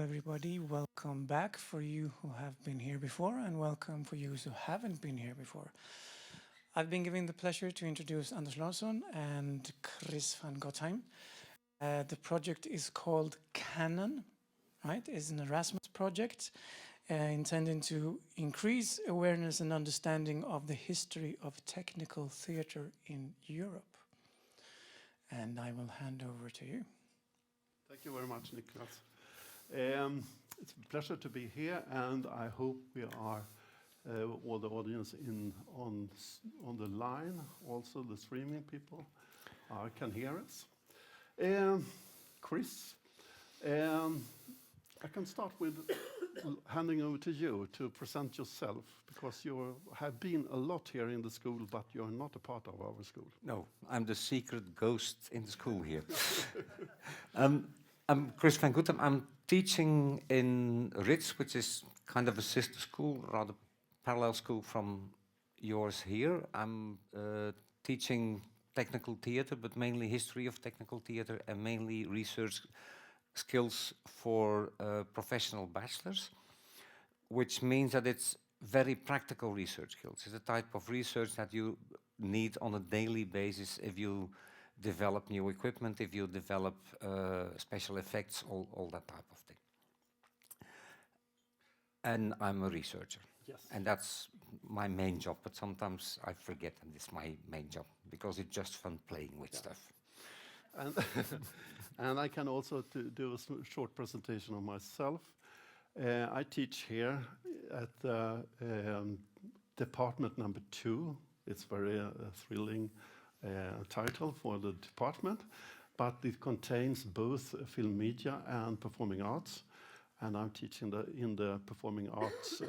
everybody. Welcome back for you who have been here before, and welcome for you who haven't been here before. I've been given the pleasure to introduce Anders Larsson and Chris van Gottheim. The project is called Canon, right? It's an Erasmus project intended to increase awareness and understanding of the history of technical theater in Europe. And I will hand over to you. Thank you very much, Niklas. It's a pleasure to be here, and I hope we are all the audience on the line, also the streaming people can hear us. Chris, I can start with handing over to you to present yourself, because you have been a lot here in the school, but you're not a part of our school. No, I'm the secret ghost in the school here. I'm Chris van Gottheim. I'm teaching in Rits, which is kind of a sister school, rather parallel school from yours here. I'm teaching technical theater, but mainly history of technical theater and mainly research skills for professional bachelors, which means that it's very practical research skills. It's a type of research that you need on a daily basis if you develop new equipment, if you develop special effects, all that type of thing. And I'm a researcher. Yes. And that's my main job, but sometimes I forget that it's my main job, because it's just fun playing with stuff. And, and I can also do a short presentation of myself. I teach here at department number 2. It's very thrilling title for the department, but it contains both film media and performing arts, and I'm teaching in the performing arts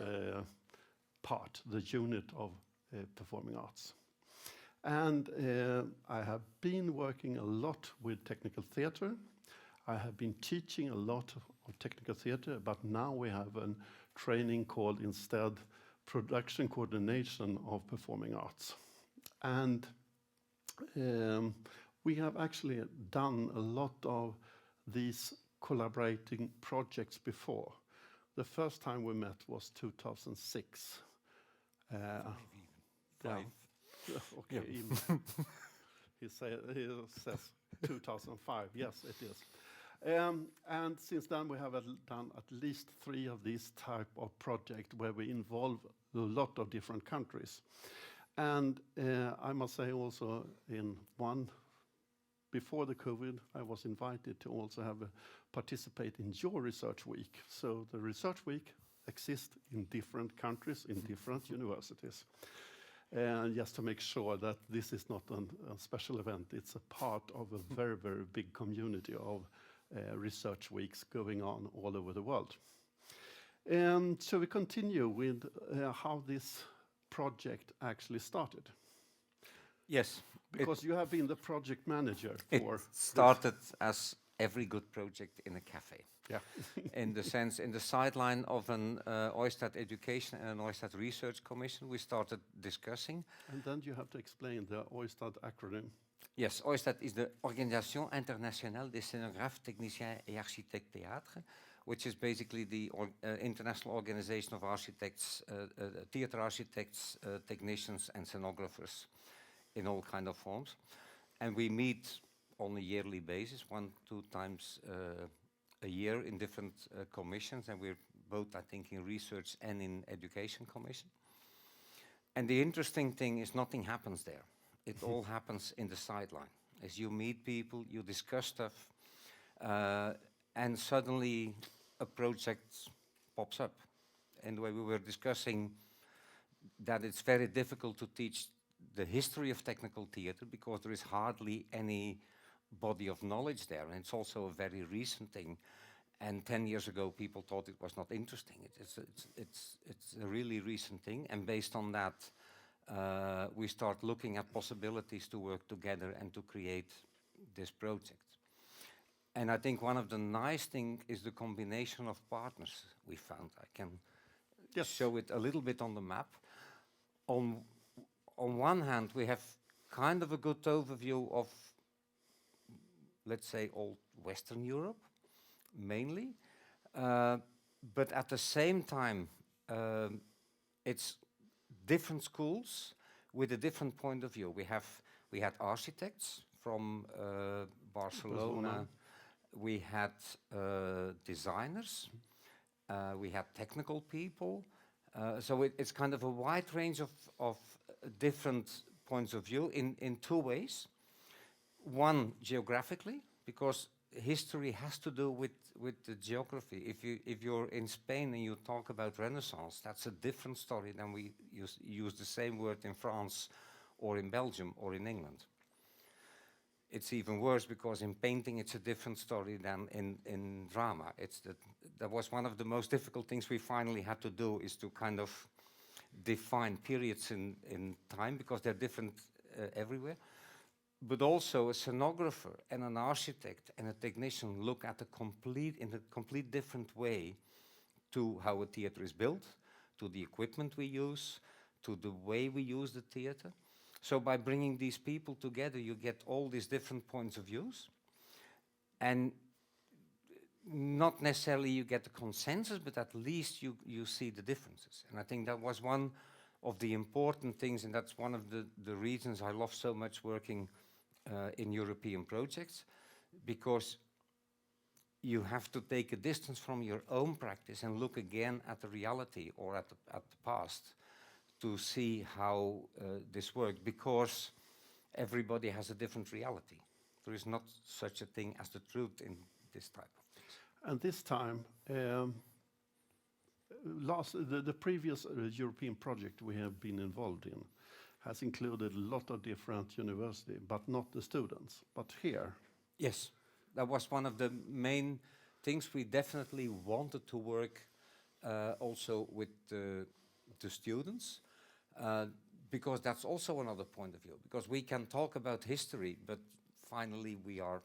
part, the unit of performing arts. And I have been working a lot with technical theater. I have been teaching a lot of technical theater, but now we have a training called instead production coordination of performing arts. And we have actually done a lot of these collaborating projects before. The first time we met was 2006. Maybe even 5. Okay, even. he says 2005. Yes, it is. And since then we have done at least 3 of these type of projects where we involve a lot of different countries. And I must say also in one, before the COVID, I was invited to also participate in your research week. So the research week exists in different countries, in different universities. And just to make sure that this is not a special event, it's a part of a very, very big community of research weeks going on all over the world. And so we continue with how this project actually started. Yes. Because you have been the project manager for it started as every good project in a cafe. Yeah. In the sense, in the sideline of an Oystad Education and an Oystad Research Commission, we started discussing. And then you have to explain the Oystad acronym. Yes, Oystad is the Organisation Internationale des Scénographes, Techniciens et Architectes Théâtre, which is basically the international organization of architects, theater architects, technicians and scenographers in all kind of forms. And we meet on a yearly basis, 1-2 times a year in different commissions, and we're both, I think, in research and in education commission. And the interesting thing is nothing happens there. It all happens in the sideline. As you meet people, you discuss stuff, and suddenly a project pops up. And when we were discussing that it's very difficult to teach the history of technical theater because there is hardly any body of knowledge there, and it's also a very recent thing. And 10 years ago, people thought it was not interesting. It's a really recent thing, and based on that, we start looking at possibilities to work together and to create this project. And I think one of the nice things is the combination of partners we found. I can show it a little bit on the map. On one hand, we have kind of a good overview of, let's say, old Western Europe, mainly. But at the same time, it's different schools with a different point of view. We had architects from Barcelona. We had designers. We had technical people. So it's kind of a wide range of different points of view in two ways. One, geographically, because history has to do with the geography. If you're in Spain and you talk about Renaissance, that's a different story than we use the same word in France or in Belgium or in England. It's even worse because in painting it's a different story than in drama. That was one of the most difficult things we finally had to do, is to kind of define periods in time, because they're different everywhere. But also a scenographer and an architect and a technician look at in a complete different way to how a theater is built, to the equipment we use, to the way we use the theater. So by bringing these people together, you get all these different points of views. And not necessarily you get a consensus, but at least you see the differences. And I think that was one of the important things, and that's one of the reasons I love so much working in European projects, because you have to take a distance from your own practice and look again at the reality or at the past to see how this worked, because everybody has a different reality. There is not such a thing as the truth in this type of things. And this time, the previous European project we have been involved in has included a lot of different universities, but not the students. But here... Yes, that was one of the main things. We definitely wanted to work also with the students, because that's also another point of view. Because we can talk about history, but finally we are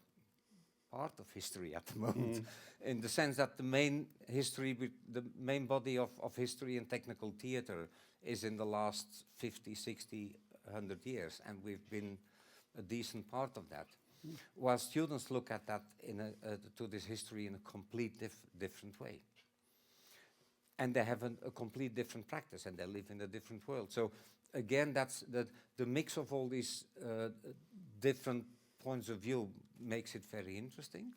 part of history at the moment, in the sense that the main history, the main body of history and technical theater is in the last 50, 60, 100 years, and we've been a decent part of that. While students look at that to this history in a complete different way. And they have a complete different practice, and they live in a different world. So again, that's the mix of all these different points of view makes it very interesting.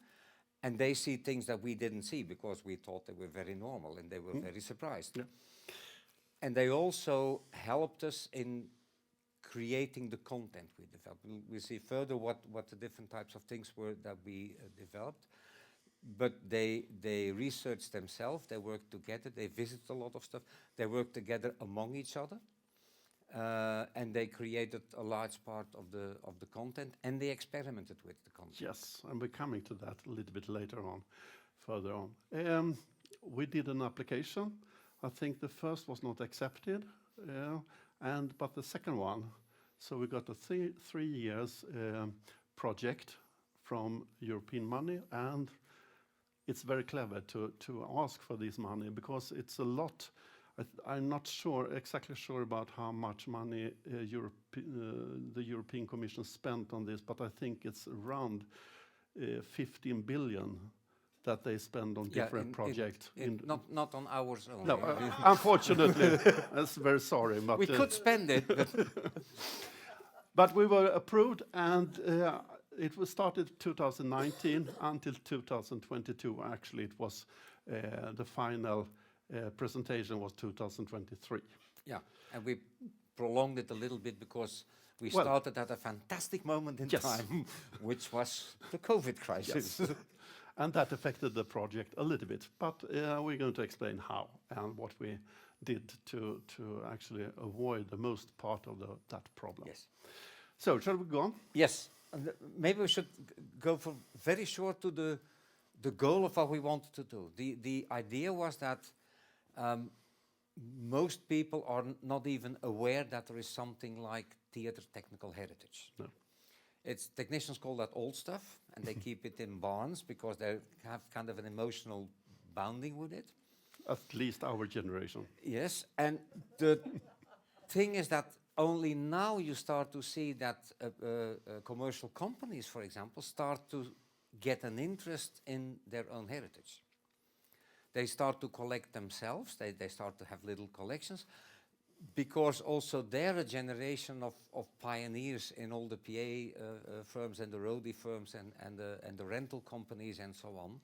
And they see things that we didn't see because we thought they were very normal, and they were very surprised. Yeah. And they also helped us in creating the content we developed. We'll see further what the different types of things were that we developed. But they researched themselves, they worked together, they visited a lot of stuff, they worked together among each other, and they created a large part of the content, and they experimented with the content. Yes, and we're coming to that a little bit later on, further on. We did an application. I think the first was not accepted, but the second one, so we got a 3 years project from European money, and it's very clever to ask for this money, because it's a lot. I'm not exactly sure about how much money the European Commission spent on this, but I think it's around 15 billion that they spend on different projects. Not on ours only. No, unfortunately, that's very sorry. But we could spend it. But we were approved, and it was started 2019 until 2022. Actually, it was the final presentation was 2023. Yeah, and we prolonged it a little bit because we started at a fantastic moment in time, which was the COVID crisis. Yes. And that affected the project a little bit, but we're going to explain how and what we did to actually avoid the most part of that problem. Yes. So, shall we go on? Yes. Maybe we should go for very short to the goal of what we wanted to do. The idea was that most people are not even aware that there is something like theater technical heritage. No. Technicians call that old stuff, and they keep it in barns because they have kind of an emotional bonding with it. At least our generation. Yes, and the thing is that only now you start to see that commercial companies, for example, start to get an interest in their own heritage. They start to collect themselves. They start to have little collections, because also they're a generation of pioneers in all the PA firms and the roadie firms and the rental companies and so on.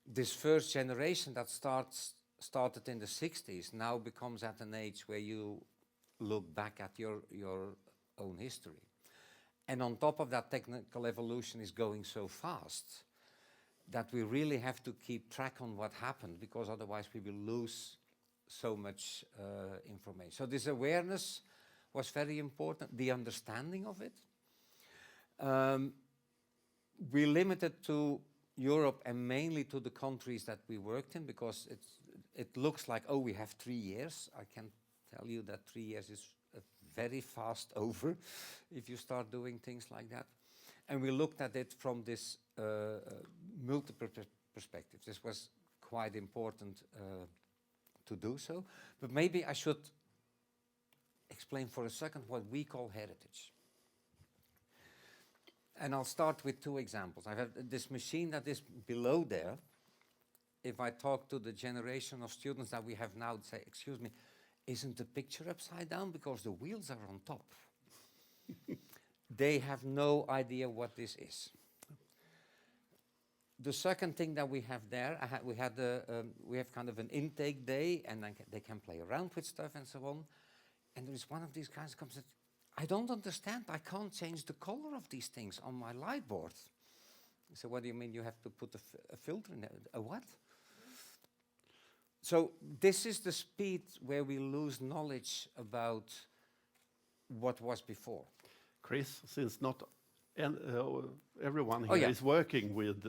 This first generation that started in the 60s now becomes at an age where you look back at your own history. And on top of that, technical evolution is going so fast that we really have to keep track on what happened, because otherwise we will lose so much information. So this awareness was very important, the understanding of it. We limited to Europe and mainly to the countries that we worked in, because it looks like, oh, we have 3 years. I can tell you that 3 years is very fast over if you start doing things like that. And we looked at it from this multiple perspective. This was quite important to do so. But maybe I should explain for a second what we call heritage. And I'll start with 2 examples. I have this machine that is below there. If I talk to the generation of students that we have now, say, excuse me, isn't the picture upside down because the wheels are on top? They have no idea what this is. The second thing that we have there, we have kind of an intake day, and then they can play around with stuff and so on. And there is one of these guys who comes and says, I don't understand, I can't change the color of these things on my light board. So what do you mean you have to put a filter in there? A what? So this is the speed where we lose knowledge about what was before. Chris, since not everyone here is working with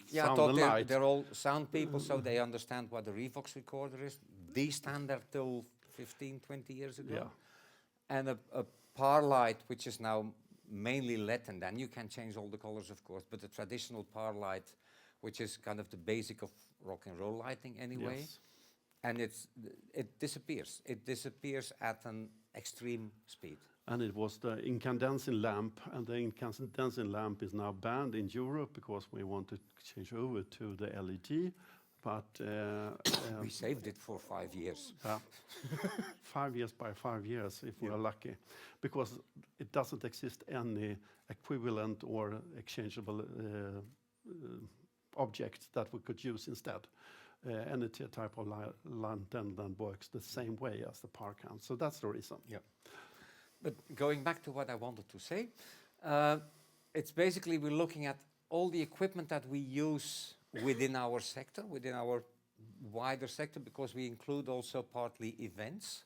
sound and light. They're all sound people, so they understand what a Revox recorder is. These stand there till 15, 20 years ago. Yeah. And a par light, which is now mainly LED, and then you can change all the colors, of course, but the traditional par light, which is kind of the basic of rock and roll lighting anyway, Yes. and it disappears. It disappears at an extreme speed. And it was the incandescent lamp, and the incandescent lamp is now banned in Europe because we want to change over to the LED. But we saved it for 5 years. 5 years by 5 years, if we are lucky, because it doesn't exist any equivalent or exchangeable object that we could use instead. Any type of lantern then works the same way as the par can. So that's the reason. Yeah. But going back to what I wanted to say, it's basically we're looking at all the equipment that we use within our sector, within our wider sector, because we include also partly events.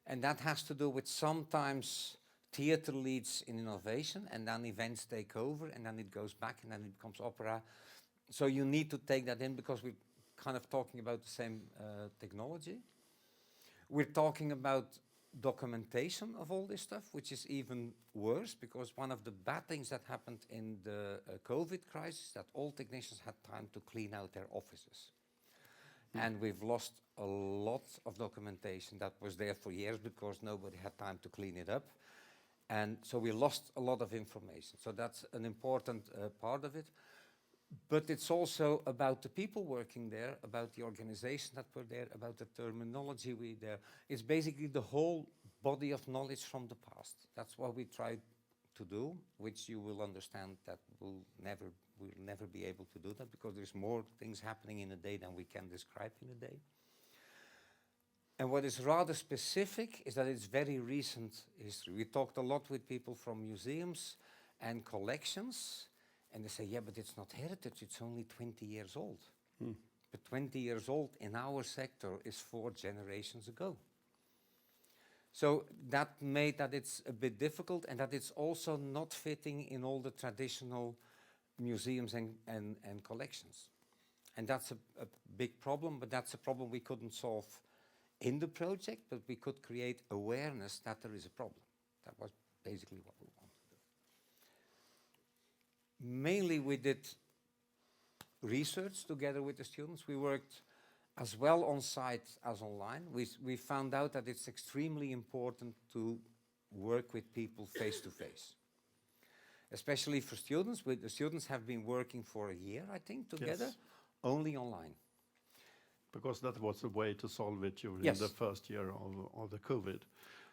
And that has to do with sometimes theater leads in innovation, and then events take over, and then it goes back, and then it becomes opera. So you need to take that in because we're kind of talking about the same technology. We're talking about documentation of all this stuff, which is even worse, because one of the bad things that happened in the COVID crisis, that all technicians had time to clean out their offices. And we've lost a lot of documentation that was there for years because nobody had time to clean it up. And so we lost a lot of information. So that's an important part of it. But it's also about the people working there, about the organization that were there, about the terminology we there. It's basically the whole body of knowledge from the past. That's what we tried to do, which you will understand that we'll never be able to do that because there's more things happening in a day than we can describe in a day. And what is rather specific is that it's very recent history. We talked a lot with people from museums and collections. And they say, yeah, but it's not heritage, it's only 20 years old. But 20 years old in our sector is 4 generations ago. So that made that it's a bit difficult, and that it's also not fitting in all the traditional museums and collections. And that's a big problem, but that's a problem we couldn't solve in the project, but we could create awareness that there is a problem. That was basically what we wanted. Mainly we did research together with the students. We worked as well on site as online. We found out that it's extremely important to work with people face to face. Especially for students. The students have been working for a year, I think, together, only online. because that was the way to solve it during Yes. the first year of the COVID.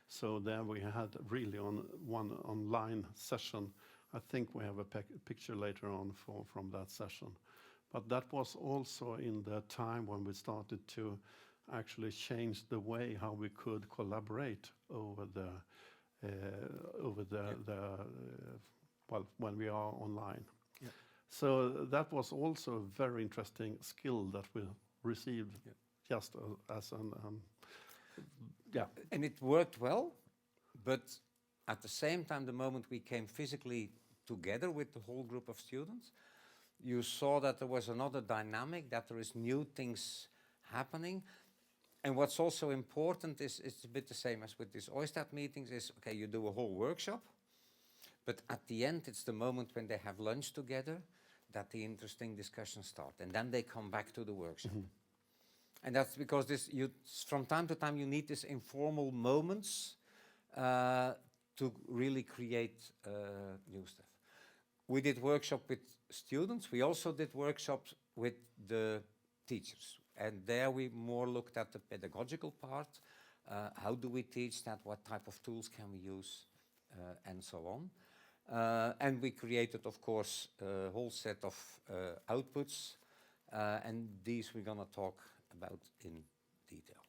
So there we had really one online session. I think we have a picture later on from that session. But that was also in the time when we started to actually change the way how we could collaborate over when we are online. Yeah. So that was also a very interesting skill that we received just as an And it worked well, but at the same time, the moment we came physically together with the whole group of students, you saw that there was another dynamic, that there is new things happening. And what's also important is, it's a bit the same as with these OISTAT meetings, is, okay, you do a whole workshop, but at the end, it's the moment when they have lunch together that the interesting discussions start. And then they come back to the workshop. Mhm. And that's because from time to time, you need these informal moments to really create new stuff. We did workshop with students. We also did workshops with the teachers. And there we more looked at the pedagogical part. How do we teach that? What type of tools can we use? And so on. And we created, of course, a whole set of outputs. And these we're going to talk about in detail.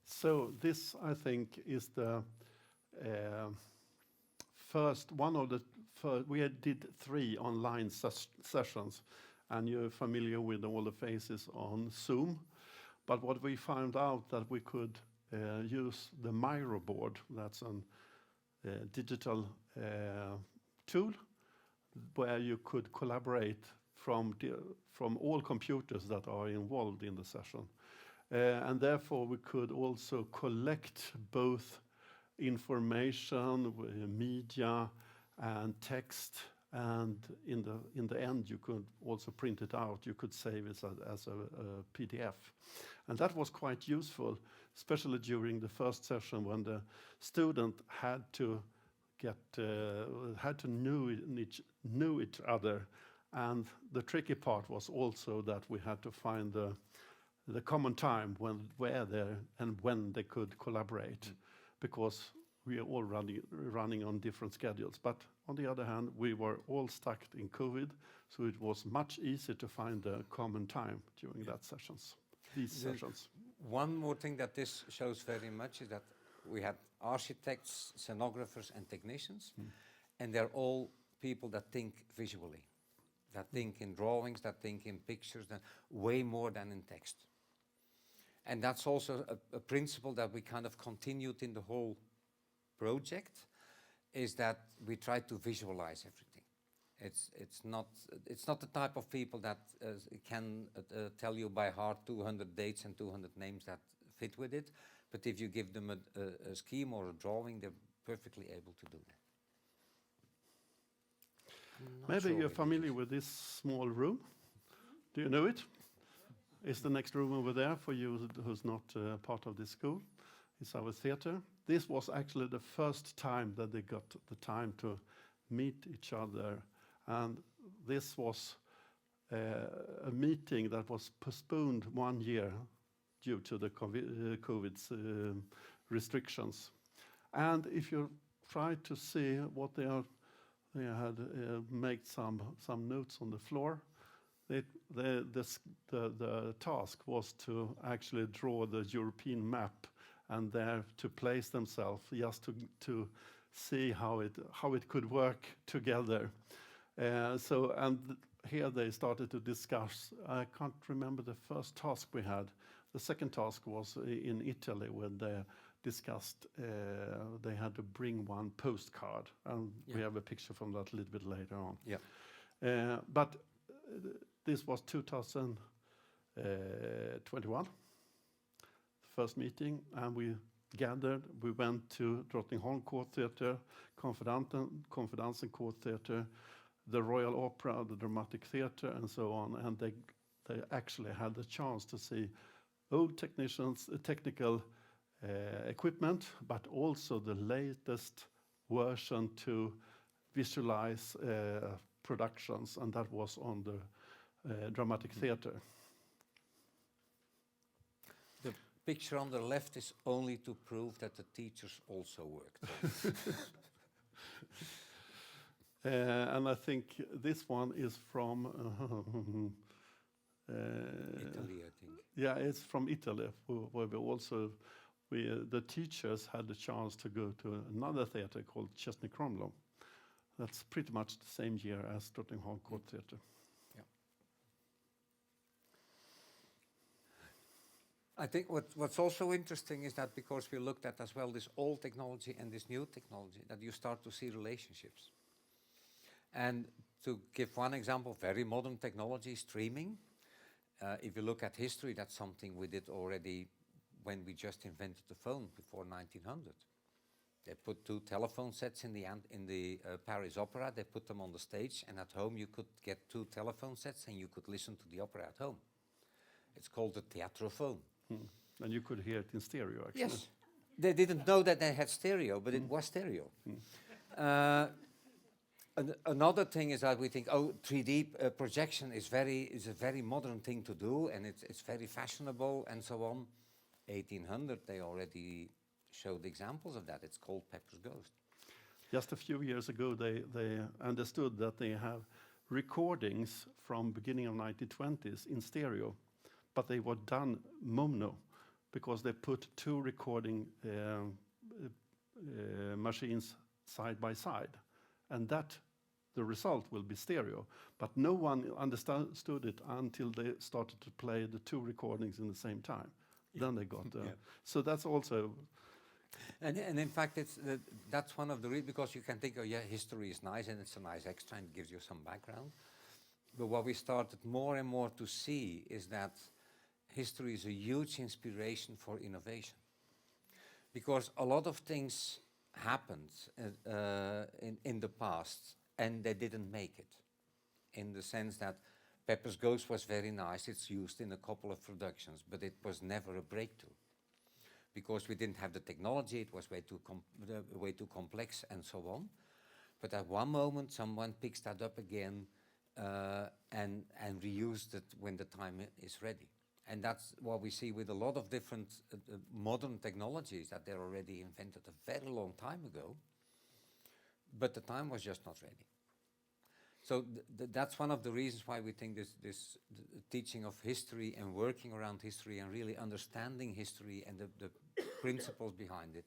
So this, I think, is the first one of the first. We did 3 online sessions, and you're familiar with all the faces on Zoom. But what we found out that we could use the Miro board. That's a digital tool where you could collaborate from all computers that are involved in the session. And therefore we could also collect both information, media and text, and in the end you could also print it out. You could save it as a PDF. And that was quite useful, especially during the first session when the student had to know each other. And the tricky part was also that we had to find the common time where they could collaborate, because we are all running on different schedules. But on the other hand, we were all stuck in COVID, so it was much easier to find a common time during these sessions. One more thing that this shows very much is that we had architects, scenographers, and technicians, and they're all people that think visually, that think in drawings, that think in pictures, way more than in text. And that's also a principle that we kind of continued in the whole project, is that we try to visualize everything. It's not the type of people that can tell you by heart 200 dates and 200 names that fit with it. But if you give them a scheme or a drawing, they're perfectly able to do that. Maybe you're familiar with this small room. Do you know it? It's the next room over there for you who's not part of this school. It's our theater. This was actually the first time that they got the time to meet each other. And this was a meeting that was postponed 1 year due to the COVID restrictions. And if you try to see what they had made some notes on the floor. The task was to actually draw the European map and there to place themselves, just to see how it could work together. And here they started to discuss. I can't remember the first task we had. The second task was in Italy, when they discussed they had to bring one postcard, and we have a picture from that a little bit later on. But this was 2021, the first meeting, and we gathered. We went to Drottningholm Court Theatre, Confidensen Court Theatre, the Royal Opera, the Dramatic Theatre, and so on. And they actually had the chance to see old technical equipment, but also the latest version to visualize productions, and that was on the dramatic theatre. The picture on the left is only to prove that the teachers also worked. And I think this one is from Italy, I think. yeah, it's from Italy, where the teachers had the chance to go to another theatre called Chesney Cromwell. That's pretty much the same year as Stockholm Court Theatre. Yeah. I think what's also interesting is that because we looked at as well this old technology and this new technology, that you start to see relationships. And to give one example, very modern technology, streaming. If you look at history, that's something we did already when we just invented the phone before 1900. They put 2 telephone sets in the Paris Opera. They put them on the stage, and at home you could get 2 telephone sets, and you could listen to the opera at home. It's called the theatrophone. And you could hear it in stereo, actually. Yes, they didn't know that they had stereo, but it was stereo. Another thing is that we think, 3D projection is a very modern thing to do, and it's very fashionable and so on. 1800, they already showed examples of that. It's called Pepper's Ghost. Just a few years ago, they understood that they have recordings from beginning of 1920s in stereo, but they were done mono, because they put 2 recording machines side by side, and the result will be stereo. But no one understood it until they started to play the 2 recordings in the same time. Then they got so that's also. And in fact, that's one of the reasons, because you can think, history is nice and it's a nice extra and it gives you some background. But what we started more and more to see is that history is a huge inspiration for innovation. Because a lot of things happened in the past and they didn't make it. In the sense that Pepper's Ghost was very nice, it's used in a couple of productions, but it was never a breakthrough. Because we didn't have the technology, it was way too complex and so on. But at one moment, someone picks that up again and reused it when the time is ready. And that's what we see with a lot of different modern technologies, that they're already invented a very long time ago, but the time was just not ready. So that's one of the reasons why we think this teaching of history and working around history and really understanding history and the principles behind it,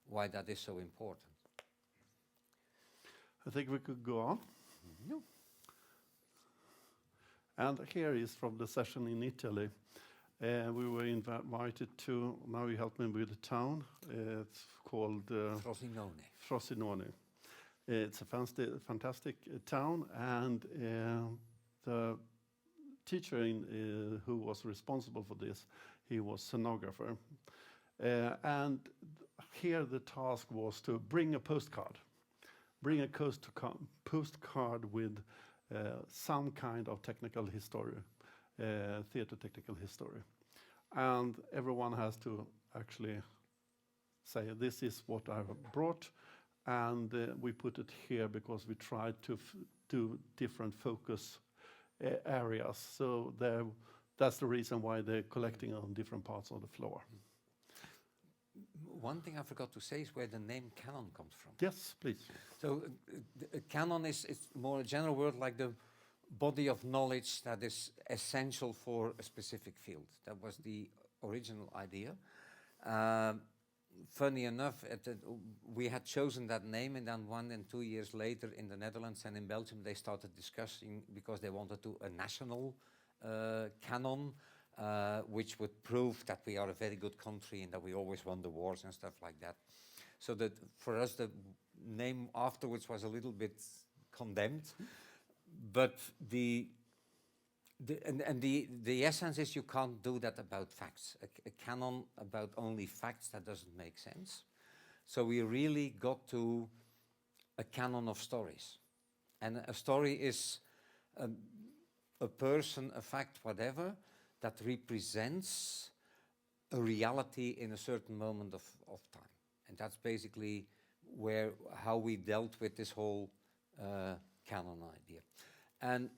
why that is so important. I think we could go on. Yeah. And here is from the session in Italy. We were invited to, now you help me with the town, it's called Frosinone. It's a fantastic town, and the teacher who was responsible for this, he was scenographer. And here the task was to bring a postcard. Bring a postcard with some kind of technical history, theater technical history. And everyone has to actually say, this is what I have brought. And we put it here because we tried to do different focus areas. So that's the reason why they're collecting on different parts of the floor. One thing I forgot to say is where the name Canon comes from. Yes, please. So Canon is more a general word, like the body of knowledge that is essential for a specific field. That was the original idea. Funny enough, we had chosen that name, and then 1 and 2 years later in the Netherlands and in Belgium they started discussing, because they wanted a national canon, which would prove that we are a very good country and that we always won the wars and stuff like that. So that for us the name afterwards was a little bit condemned, but the essence is you can't do that about facts. A canon about only facts, that doesn't make sense. So we really got to a canon of stories. And a story is a person, a fact, whatever, that represents a reality in a certain moment of time. And that's basically how we dealt with this whole canon idea. And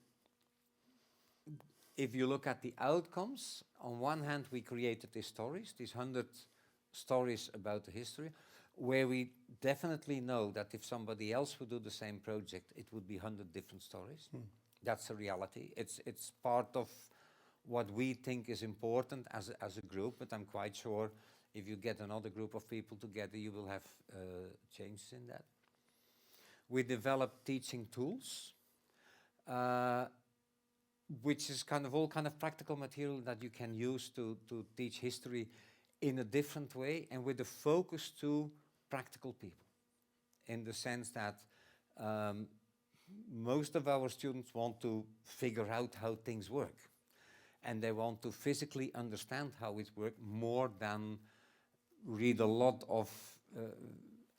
if you look at the outcomes, on one hand, we created these stories, these 100 stories about the history, where we definitely know that if somebody else would do the same project, it would be 100 different stories. That's a reality. It's part of what we think is important as a group, but I'm quite sure if you get another group of people together, you will have changes in that. We developed teaching tools, which is kind of all kind of practical material that you can use to teach history in a different way and with a focus to practical people, in the sense that most of our students want to figure out how things work, and they want to physically understand how it works more than read a lot of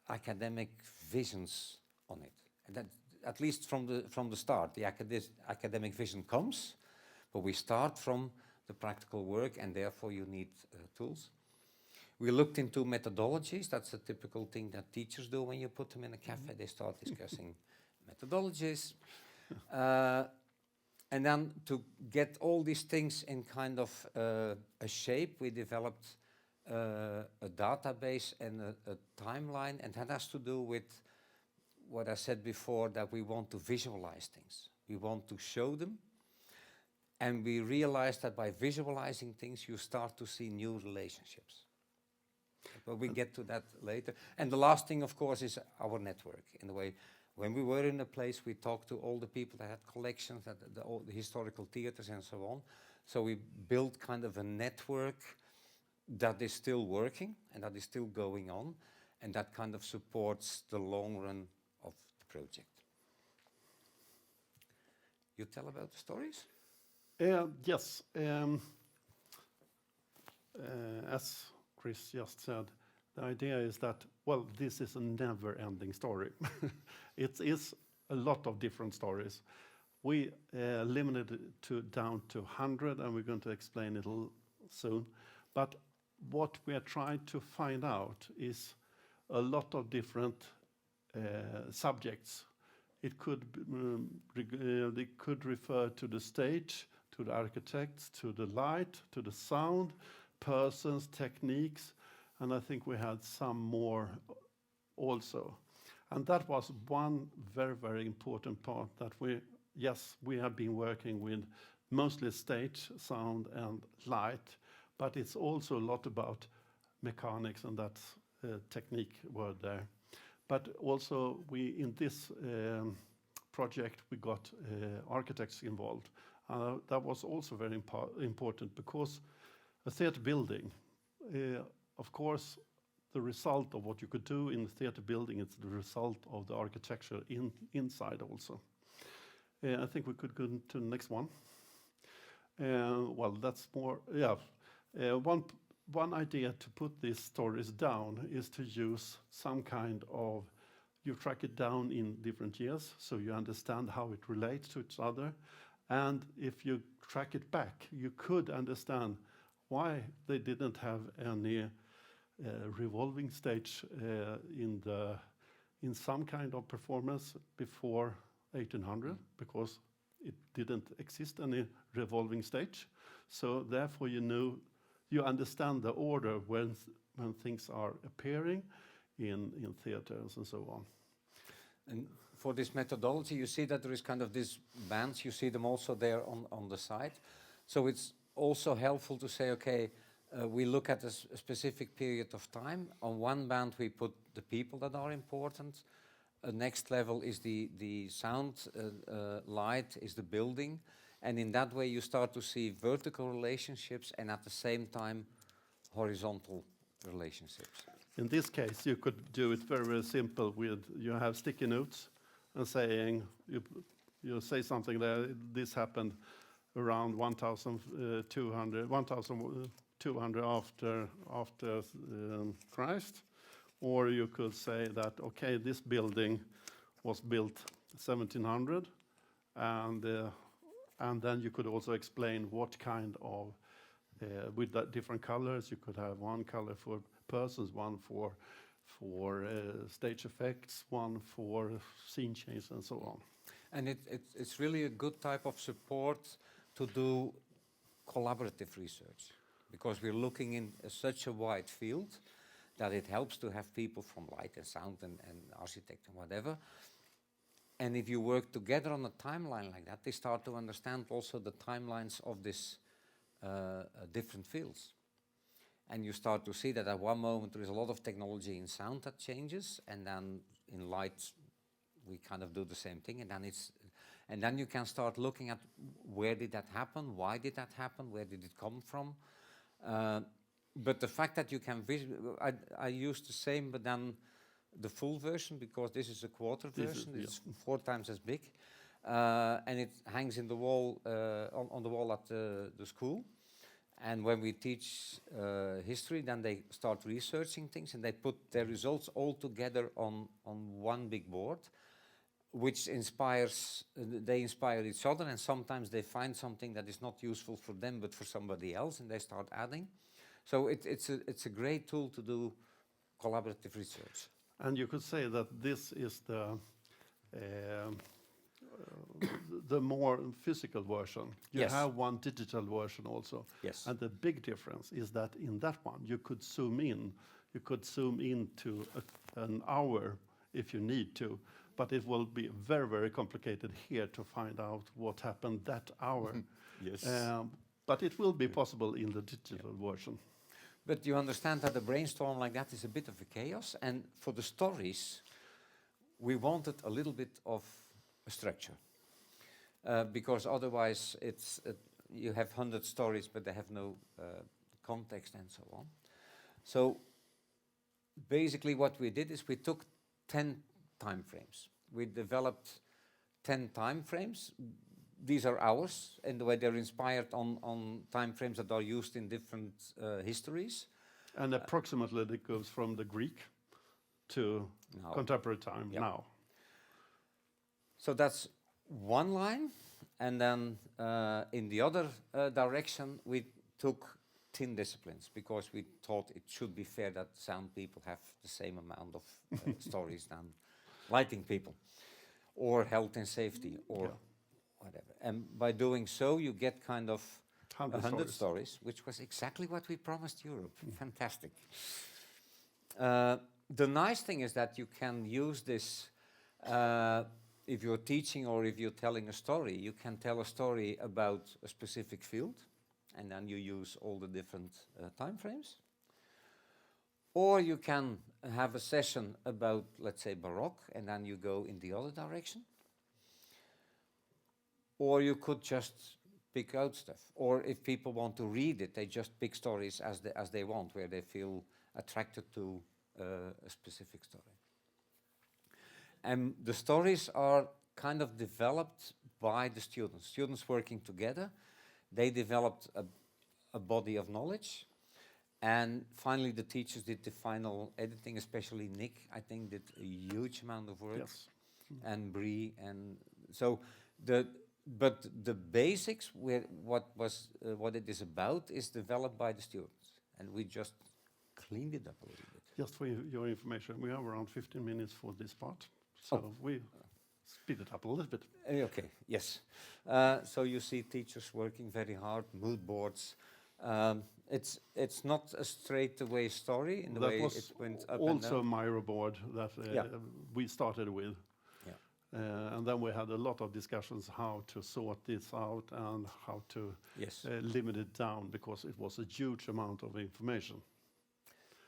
academic visions on it. And that, at least from the start, the academic vision comes, but we start from the practical work, and therefore you need tools. We looked into methodologies. That's a typical thing that teachers do when you put them in a cafe. They start discussing methodologies. And then to get all these things in kind of a shape, we developed a database and a timeline, and that has to do with what I said before, that we want to visualize things. We want to show them, and we realize that by visualizing things, you start to see new relationships. But we get to that later. And the last thing, of course, is our network. In a way, when we were in a place, we talked to all the people that had collections, all the historical theaters and so on. So we built kind of a network that is still working and that is still going on, and that kind of supports the long run of the project. You tell about the stories? Yes. As Chris just said, the idea is that, well, this is a never-ending story. It is a lot of different stories. We limited it down to 100, and we're going to explain it soon. But what we are trying to find out is a lot of different subjects. It could refer to the stage, to the architects, to the light, to the sound, persons, techniques, and I think we had some more also. And that was one very, very important part that we have been working with mostly stage, sound, and light, but it's also a lot about mechanics, and that's a technique word there. But also in this project, we got architects involved. That was also very important, because a theater building, of course, the result of what you could do in the theater building is the result of the architecture inside also. I think we could go to the next one. Well, that's more, yeah. One idea to put these stories down is to use some kind of, you track it down in different years, so you understand how it relates to each other. And if you track it back, you could understand why they didn't have any revolving stage in some kind of performance before 1800, because it didn't exist any revolving stage. So therefore, you understand the order when things are appearing in theaters and so on. And for this methodology, you see that there is kind of these bands. You see them also there on the side. So it's also helpful to say, okay, we look at a specific period of time. On one band, we put the people that are important. Next level is the sound, light is the building. And in that way, you start to see vertical relationships and at the same time, horizontal relationships. In this case, you could do it very, very simple with, you have sticky notes and saying, you say something there, this happened around 1200 after Christ. Or you could say that, okay, this building was built 1700, and then you could also explain what kind of, with the different colors, you could have one color for persons, one for stage effects, one for scene change, and so on. And it's really a good type of support to do collaborative research, because we're looking in such a wide field that it helps to have people from light and sound and architect and whatever. And if you work together on a timeline like that, they start to understand also the timelines of these different fields. And you start to see that at one moment there is a lot of technology in sound that changes, and then in light we kind of do the same thing, and then you can start looking at where did that happen, why did that happen, where did it come from. But the fact that you can I use the same, but then the full version, because this is a quarter version, it's 4 times as big, and it hangs in the wall on the wall at the school. And when we teach history, then they start researching things, and they put their results all together on one big board, which inspires, they inspire each other, and sometimes they find something that is not useful for them but for somebody else, and they start adding. So it's a great tool to do collaborative research. And you could say that this is the more physical version. You Yes. have one digital version also. Yes. And the big difference is that in that one you could zoom in. You could zoom into an hour if you need to, but it will be very, very complicated here to find out what happened that hour. Yes. But it will be possible in the digital version. But you understand that a brainstorm like that is a bit of a chaos, and for the stories, we wanted a little bit of a structure, because otherwise you have 100 stories, but they have no context and so on. So basically what we did is we took 10 time frames. We developed 10 time frames. These are ours, in the way they're inspired on time frames that are used in different histories. And approximately it goes from the Greek to Now. contemporary time now. So that's one line, and then in the other direction we took 10 disciplines, because we thought it should be fair that sound people have the same amount of stories than lighting people, or health and safety, or whatever. And by doing so, you get kind of 100 stories, which was exactly what we promised Europe. Fantastic. The nice thing is that you can use this if you're teaching or if you're telling a story. You can tell a story about a specific field, and then you use all the different time frames. Or you can have a session about, let's say, Baroque, and then you go in the other direction. Or you could just pick out stuff. Or if people want to read it, they just pick stories as they want, where they feel attracted to a specific story. And the stories are kind of developed by the students working together. They developed a body of knowledge. And finally, the teachers did the final editing, especially Nick, I think, did a huge amount of work. Yes. And Bree. And so but the basics, what it is about, is developed by the students, and we just cleaned it up a little bit. Just for your information, we have around 15 minutes for this part, so we speed it up a little bit. Okay, yes. So you see teachers working very hard, mood boards. It's not a straightaway story in the way it went up and down. Also Miro board that we started with. And then we had a lot of discussions how to sort this out and how to limit it down, because it was a huge amount of information.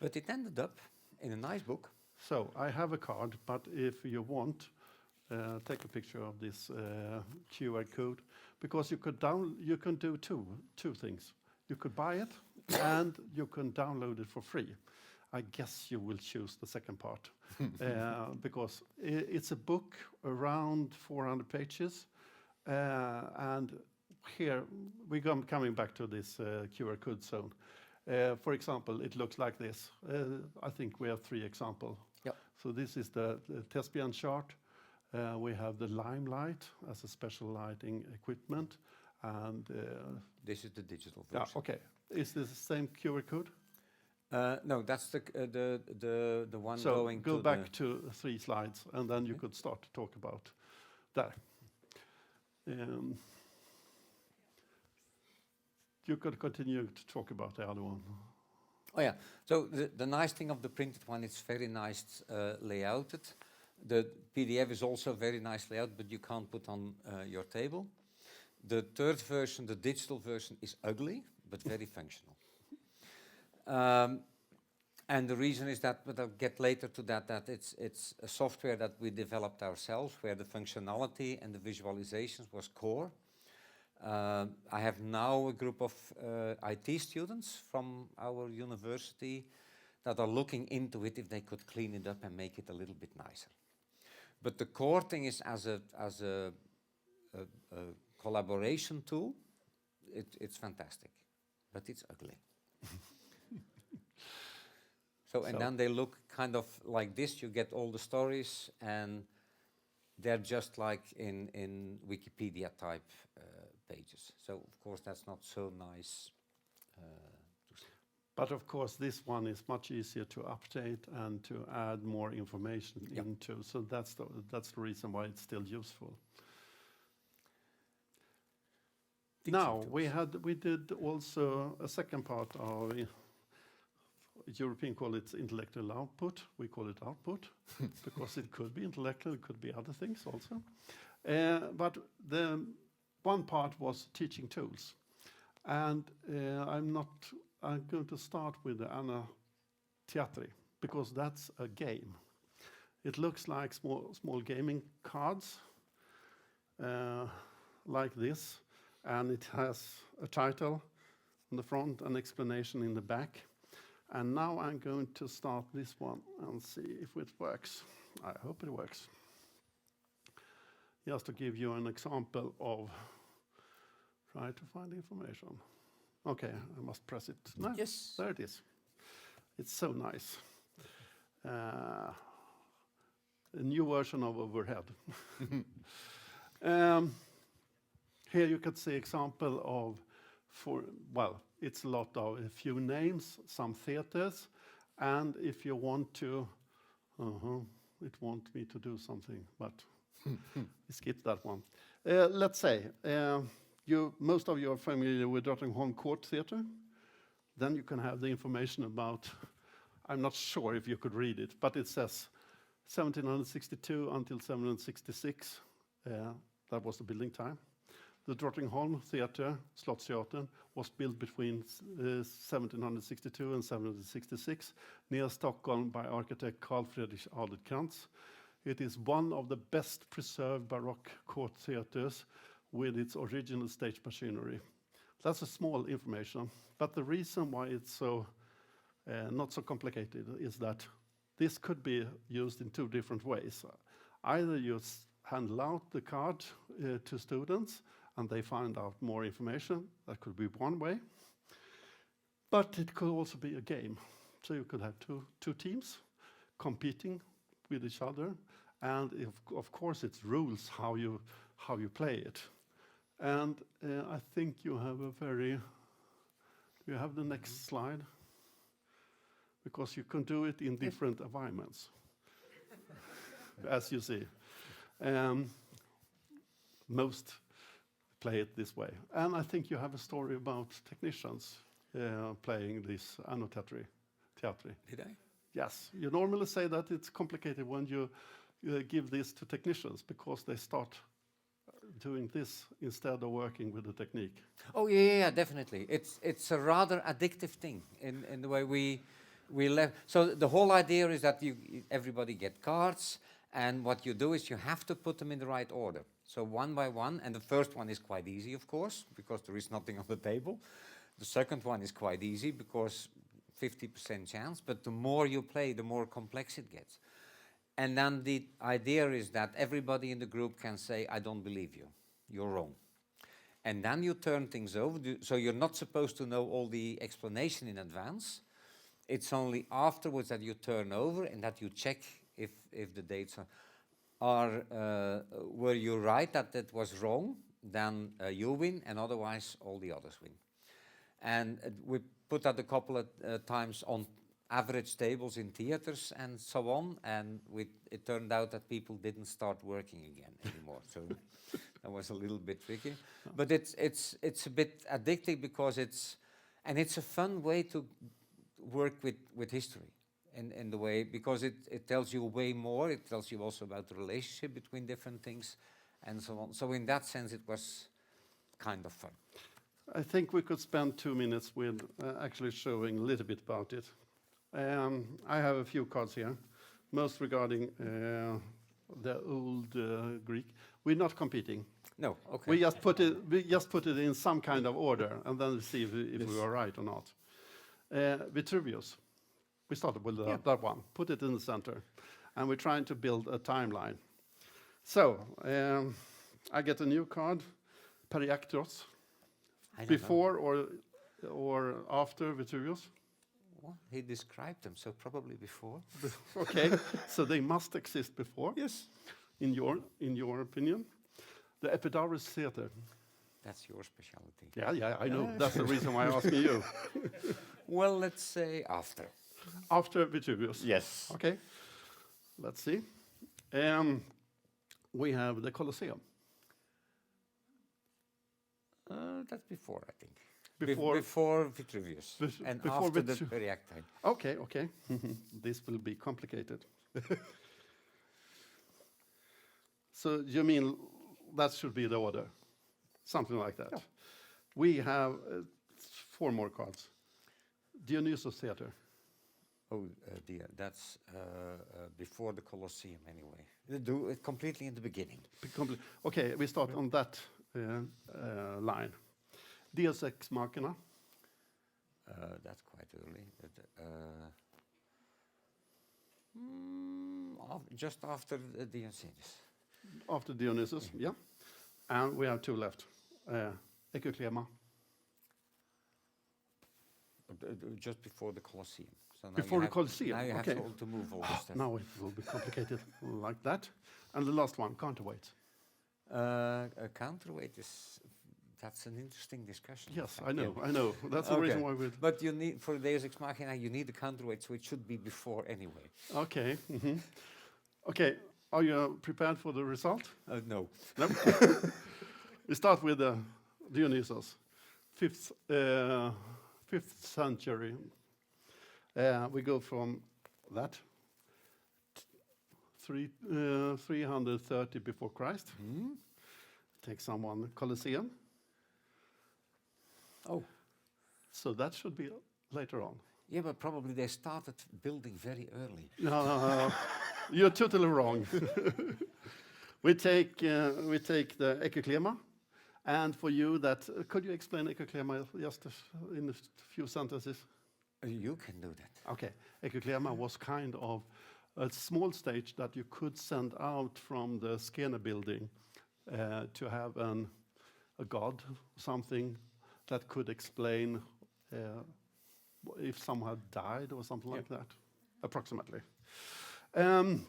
But it ended up in a nice book. So I have a card, but if you want, take a picture of this QR code, because you can do two things. You could buy it and you can download it for free. I guess you will choose the second part, because it's a book around 400 pages. And here we're coming back to this QR code zone. For example, it looks like this. I think we have 3 examples. Yep. So this is the thespian chart. We have the limelight as a special lighting equipment. And this is the digital version. Yeah, okay. Is this the same QR code? No, that's the one going to go back to 3 slides, and then you could start to talk about that. you could continue to talk about the other one. Oh yeah, so the nice thing of the printed one, it's very nice layouted. The PDF is also very nice layout, but you can't put on your table. The third version, the digital version, is ugly, but very functional. And the reason is that, but I'll get later to that, that it's a software that we developed ourselves, where the functionality and the visualizations was core. I have now a group of IT students from our university that are looking into it if they could clean it up and make it a little bit nicer. But the core thing is as a collaboration tool, it's fantastic, but it's ugly. So, and then they look kind of like this. You get all the stories, and they're just like in Wikipedia type pages. So, of course, that's not so nice to see. But of course, this one is much easier to update and to add more information into. So that's the reason why it's still useful. Now we did also a second part of European call it intellectual output. We call it output because it could be intellectual, it could be other things also. But the one part was teaching tools, and I'm going to start with the Anna Teatri because that's a game. It looks like small gaming cards like this, and it has a title on the front, an explanation in the back. And now I'm going to start this one and see if it works. I hope it works. Just to give you an example of try to find information. Okay, I must press it. No, Yes. there it is. It's so nice. A new version of overhead. Here you can see example of it's a lot of a few names, some theaters, and if you want to, it wants me to do something, but skip that one. Let's say most of you are familiar with Drottningholm Court Theatre. Then you can have the information about. I'm not sure if you could read it, but it says 1762 until 1766. That was the building time. The Drottningholm Theatre, Slottsteatern, was built between 1762 and 1766 near Stockholm by architect Carl Friedrich Adlercrantz. It is one of the best preserved Baroque court theatres with its original stage machinery. That's a small information, but the reason why it's so not so complicated is that this could be used in two different ways. Either you handle out the card to students and they find out more information. That could be one way. But it could also be a game. So you could have two teams competing with each other. And of course, it's rules how you play it. And I think you have you have the next slide? Because you can do it in different environments, as you see. Most play it this way. And I think you have a story about technicians playing this Anna Teatri. Did I? Yes. You normally say that it's complicated when you give this to technicians because they start doing this instead of working with the technique. Oh yeah, definitely. It's a rather addictive thing in the way we left. So the whole idea is that everybody get cards, and what you do is you have to put them in the right order. So one by one, and the first one is quite easy, of course, because there is nothing on the table. The second one is quite easy because 50% chance, but the more you play, the more complex it gets. And then the idea is that everybody in the group can say, I don't believe you, you're wrong. And then you turn things over, so you're not supposed to know all the explanation in advance. It's only afterwards that you turn over and that you check if the dates were you right that was wrong, then you win, and otherwise all the others win. And we put that a couple of times on average tables in theaters and so on, and it turned out that people didn't start working again anymore. So That was a little bit tricky, but it's a bit addictive because it's a fun way to work with history in the way, because it tells you way more. It tells you also about the relationship between different things and so on. So in that sense, it was kind of fun. I think we could spend 2 minutes with actually showing a little bit about it. I have a few cards here, most regarding the old Greek. We're not competing. No, okay. We just put it in some kind of order, and then see if we were right or not. Vitruvius. We started with that one. Put it in the center, and we're trying to build a timeline. So I get a new card, Periactros. Before or after Vitruvius? Well, he described them, so probably before. Okay, so they must exist before. Yes. In your opinion, the Epidaurus Theatre. That's your specialty. Yeah, I know. That's the reason why I'm asking you. Well, let's say after. After Vitruvius. Yes. Okay. Let's see. We have the Colosseum. That's before, I think. Before Vitruvius. And before after the Periactine. Okay. This will be complicated. So you mean that should be the order? Something like that. Yeah. We have 4 more cards. Dionysus Theatre. Oh dear, that's before the Colosseum anyway. They do it completely in the beginning. Okay, we start on that line. Deus Ex Machina. That's quite early. Just after Dionysus. After Dionysus, yeah. And we have 2 left. Ecoclema. Just before the Colosseum. So now Before the Colosseum, now you okay. have to move all this stuff. Now it will be complicated like that. And the last one, counterweight. A counterweight that's an interesting discussion. Yes, in fact, I know. That's the reason why we. But you need, for Deus Ex Machina, you need a counterweight, so it should be before anyway. Okay. Okay. Are you prepared for the result? No. Nope. We start with Dionysus, 5th century. We go from that 330 before Christ. Take someone Colosseum. Oh. So that should be later on. Yeah, but probably they started building very early. No. You're totally wrong. We take the Ecoclema, and for you, could you explain Ecoclema just in a few sentences? You can do that. Okay, Ecoclema was kind of a small stage that you could send out from the Skene building to have a god, something that could explain if someone had died or something like that, approximately. Then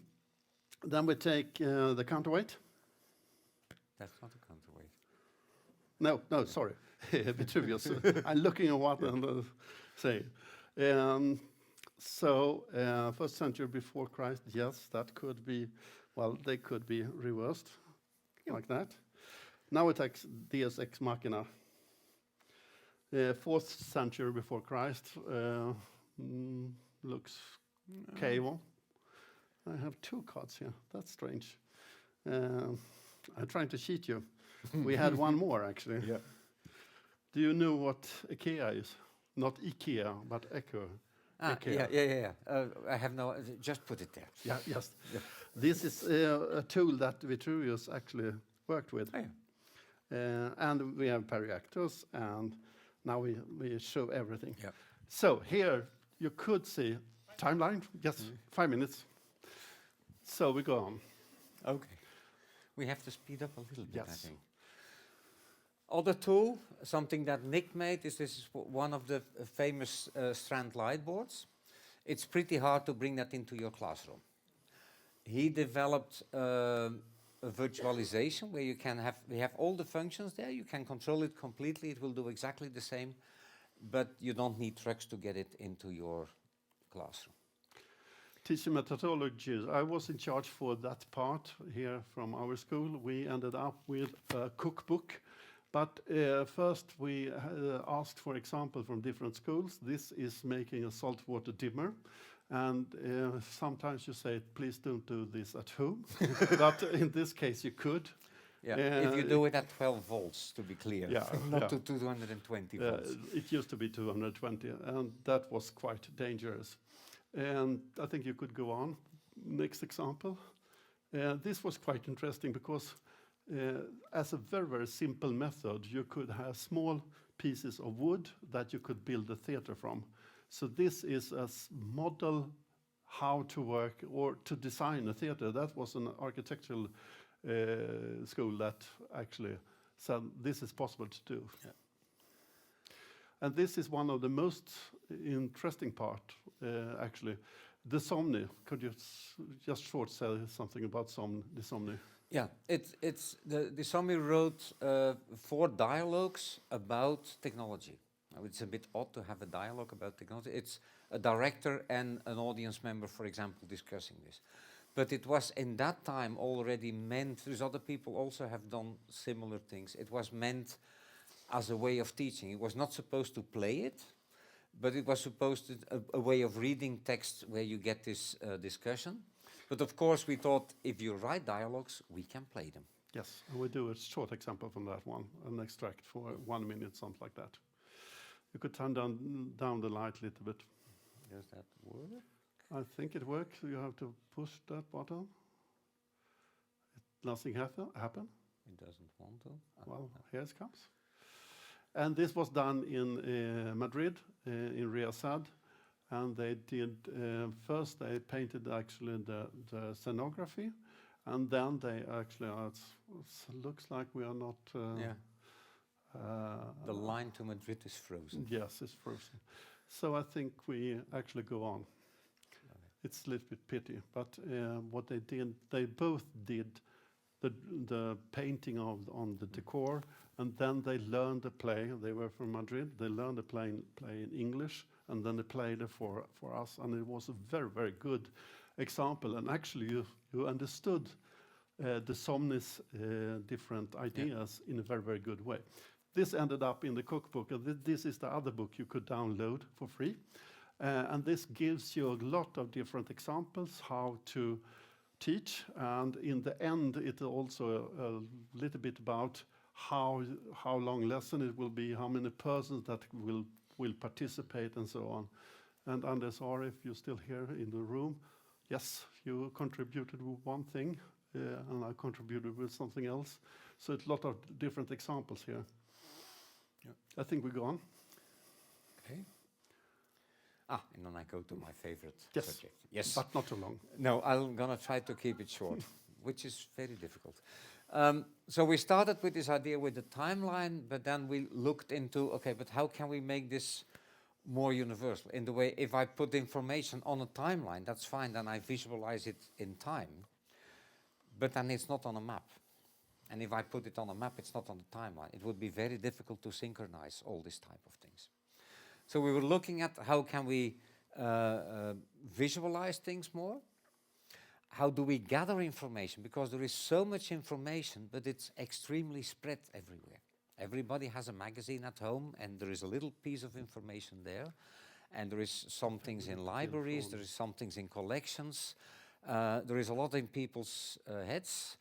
we take the counterweight. That's not a counterweight. No, sorry. Vitruvius. I'm looking at what I'm saying. So, 1st century before Christ, yes, that could be, well, they could be reversed like that. Now it takes Deus Ex Machina. 4th century before Christ looks cable. I have 2 cards here. That's strange. I'm trying to cheat you. We had one more, actually. Yeah. Do you know what IKEA is? Not IKEA, but Echo. IKEA. Yeah. I have no. Just put it there. Yeah, yes. Yeah. This is a tool that Vitruvius actually worked with. Oh, yeah. And we have Periactros, and now we show everything. Yeah. So here you could see timeline, just 5 minutes. So we go on. Okay. We have to speed up a little bit, Yes. I think. Other tool, something that Nick made, this is one of the famous strand light boards. It's pretty hard to bring that into your classroom. He developed a virtualization where we have all the functions there. You can control it completely. It will do exactly the same, but you don't need trucks to get it into your classroom. Teaching methodologies. I was in charge for that part here from our school. We ended up with a cookbook. But first we asked for example from different schools. This is making a saltwater dimmer. And sometimes you say, please don't do this at home. But in this case you could. Yeah, if you do it at 12 volts, to be clear, Yeah, not yeah. to 220 volts. It used to be 220, and that was quite dangerous. And I think you could go on. Next example. This was quite interesting because as a very, very simple method, you could have small pieces of wood that you could build a theater from. So this is a model how to work or to design a theater. That was an architectural school that actually said this is possible to do. Yeah. And this is one of the most interesting part, actually. The Somni, could you just short say something about the Somni? Yeah, it's the Sami wrote 4 dialogues about technology. Now, it's a bit odd to have a dialogue about technology. It's a director and an audience member, for example, discussing this. But it was in that time already meant, there's other people also have done similar things. It was meant as a way of teaching. It was not supposed to play it, but it was supposed to a way of reading text where you get this discussion. But of course we thought if you write dialogues, we can play them. Yes, and we do a short example from that one, an extract for 1 minute, something like that. You could turn down the light a little bit. Does that work? I think it works. You have to push that button. Nothing happen. It doesn't want to. Well, here it comes. And this was done in Madrid, in Riazad. And they did, first they painted actually the scenography. And then they actually, it looks like we are not... the line to Madrid is frozen. Yes, it's frozen. So I think we actually go on. It's a little bit pity, but what they did, they both did the painting on the decor, and then they learned the play. They were from Madrid. They learned the play in English, and then they played it for us, and it was a very, very good example. And actually, you understood the Somni's different ideas in a very, very good way. This ended up in the cookbook, and this is the other book you could download for free. And this gives you a lot of different examples how to teach. And in the end, it's also a little bit about how long lesson it will be, how many persons that will participate, and so on. And Anders R, if you're still here in the room, yes, you contributed with one thing, and I contributed with something else. So it's a lot of different examples here. Yeah. I think we go on. Okay. And then I go to my favorite subject. Yes, but not too long. No, I'm gonna try to keep it short, which is very difficult. So we started with this idea with the timeline, but then we looked into, okay, but how can we make this more universal? In the way, if I put information on a timeline, that's fine, then I visualize it in time, but then it's not on a map. And if I put it on a map, it's not on the timeline. It would be very difficult to synchronize all this type of things. So we were looking at how can we visualize things more? How do we gather information? Because there is so much information, but it's extremely spread everywhere. Everybody has a magazine at home, and there is a little piece of information there. And there is some things in libraries, there is some things in collections. There is a lot in people's heads.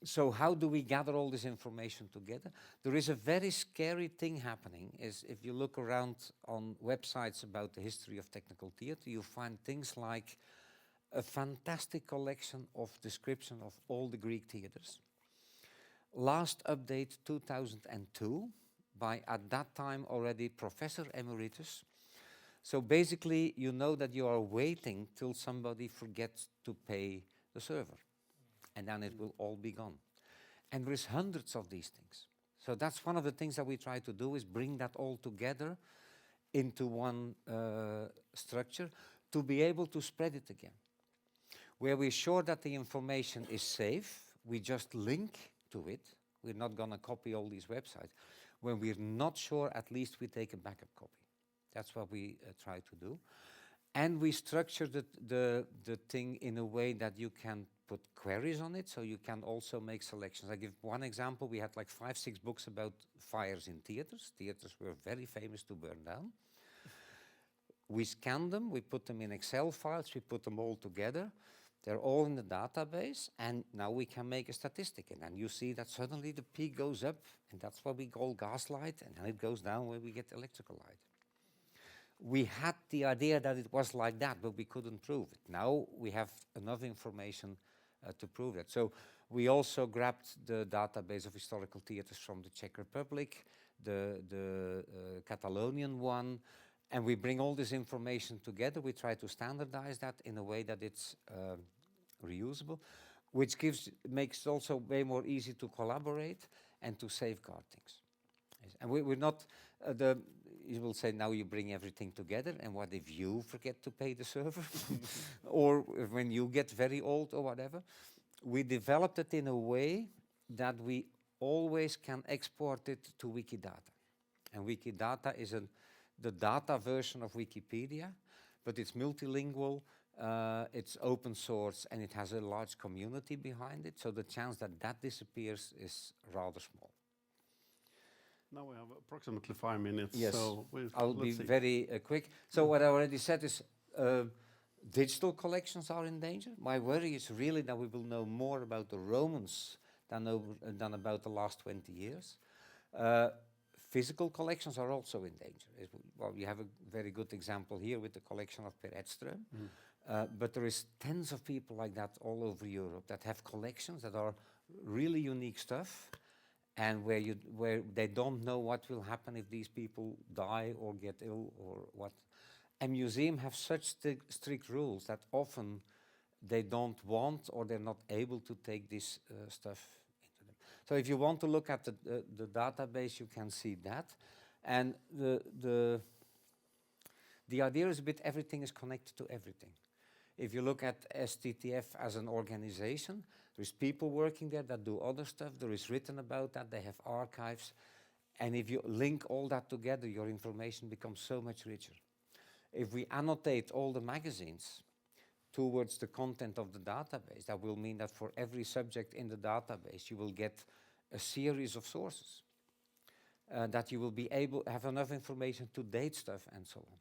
So how do we gather all this information together? There is a very scary thing happening, is if you look around on websites about the history of technical theatre, you find things like a fantastic collection of description of all the Greek theatres. Last update 2002 by, at that time already, Professor Emeritus. So basically you know that you are waiting till somebody forgets to pay the server. And then it will all be gone. And there is hundreds of these things. So that's one of the things that we try to do, is bring that all together into one structure to be able to spread it again. Where we're sure that the information is safe, we just link to it. We're not going to copy all these websites. When we're not sure, at least we take a backup copy. That's what we try to do. And we structured the thing in a way that you can put queries on it, so you can also make selections. I give one example. We had like 5, 6 books about fires in theaters. Theaters were very famous to burn down. We scanned them, we put them in Excel files, we put them all together. They're all in the database, and now we can make a statistic. And then you see that suddenly the peak goes up, and that's what we call gas light, and then it goes down when we get electrical light. We had the idea that it was like that, but we couldn't prove it. Now we have enough information to prove it. So we also grabbed the database of historical theaters from the Czech Republic, the Catalonian one, and we bring all this information together. We try to standardize that in a way that it's reusable, which makes it also way more easy to collaborate and to safeguard things. Yes. And we're not, you will say now you bring everything together, and what if you forget to pay the server? Or when you get very old or whatever? We developed it in a way that we always can export it to Wikidata. And Wikidata is the data version of Wikipedia, but it's multilingual, it's open source, and it has a large community behind it, so the chance that that disappears is rather small. Now we have approximately 5 minutes. Yes, so I'll be very quick. So what I already said is digital collections are in danger. My worry is really that we will know more about the Romans than about the last 20 years. Physical collections are also in danger. Well, you have a very good example here with the collection of Per Edström. But there is tens of people like that all over Europe that have collections that are really unique stuff, and where they don't know what will happen if these people die or get ill or what. And museums have such strict rules that often they don't want or they're not able to take this stuff into them. So if you want to look at the database, you can see that. And the idea is a bit everything is connected to everything. If you look at STTF as an organization, there's people working there that do other stuff. There is written about that. They have archives. And if you link all that together, your information becomes so much richer. If we annotate all the magazines towards the content of the database, that will mean that for every subject in the database, you will get a series of sources. That you will be able to have enough information to date stuff and so on.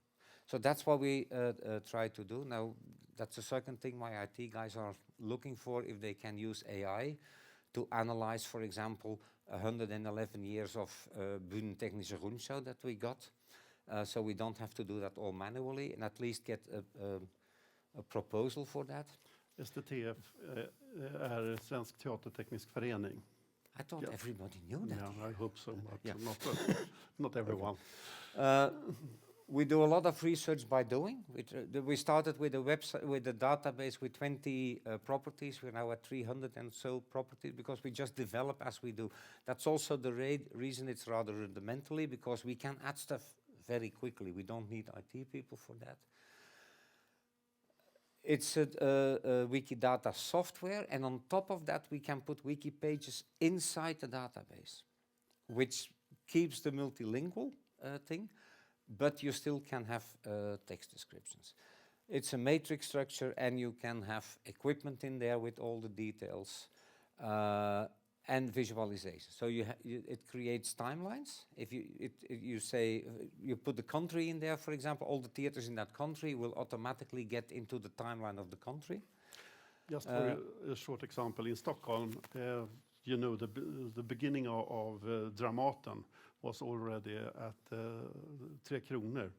So that's what we try to do. Now, that's the second thing my IT guys are looking for, if they can use AI to analyze, for example, 111 years of Bühnentechnische Rundschau that we got. So we don't have to do that all manually, and at least get a proposal for that. STTF är Svensk Teaterteknisk Förening. I thought everybody knew that. Yeah, I hope so, but not everyone. We do a lot of research by doing. We started with a website, with a database with 20 properties. We're now at 300 and so properties because we just develop as we do. That's also the reason it's rather rudimentally, because we can add stuff very quickly. We don't need IT people for that. It's a Wikidata software, and on top of that we can put wiki pages inside the database, which keeps the multilingual thing, but you still can have text descriptions. It's a matrix structure, and you can have equipment in there with all the details and visualization. So it creates timelines. If you say you put the country in there, for example, all the theaters in that country will automatically get into the timeline of the country. Just for a short example, in Stockholm, you know, the beginning of Dramaten was already at 3 kronor.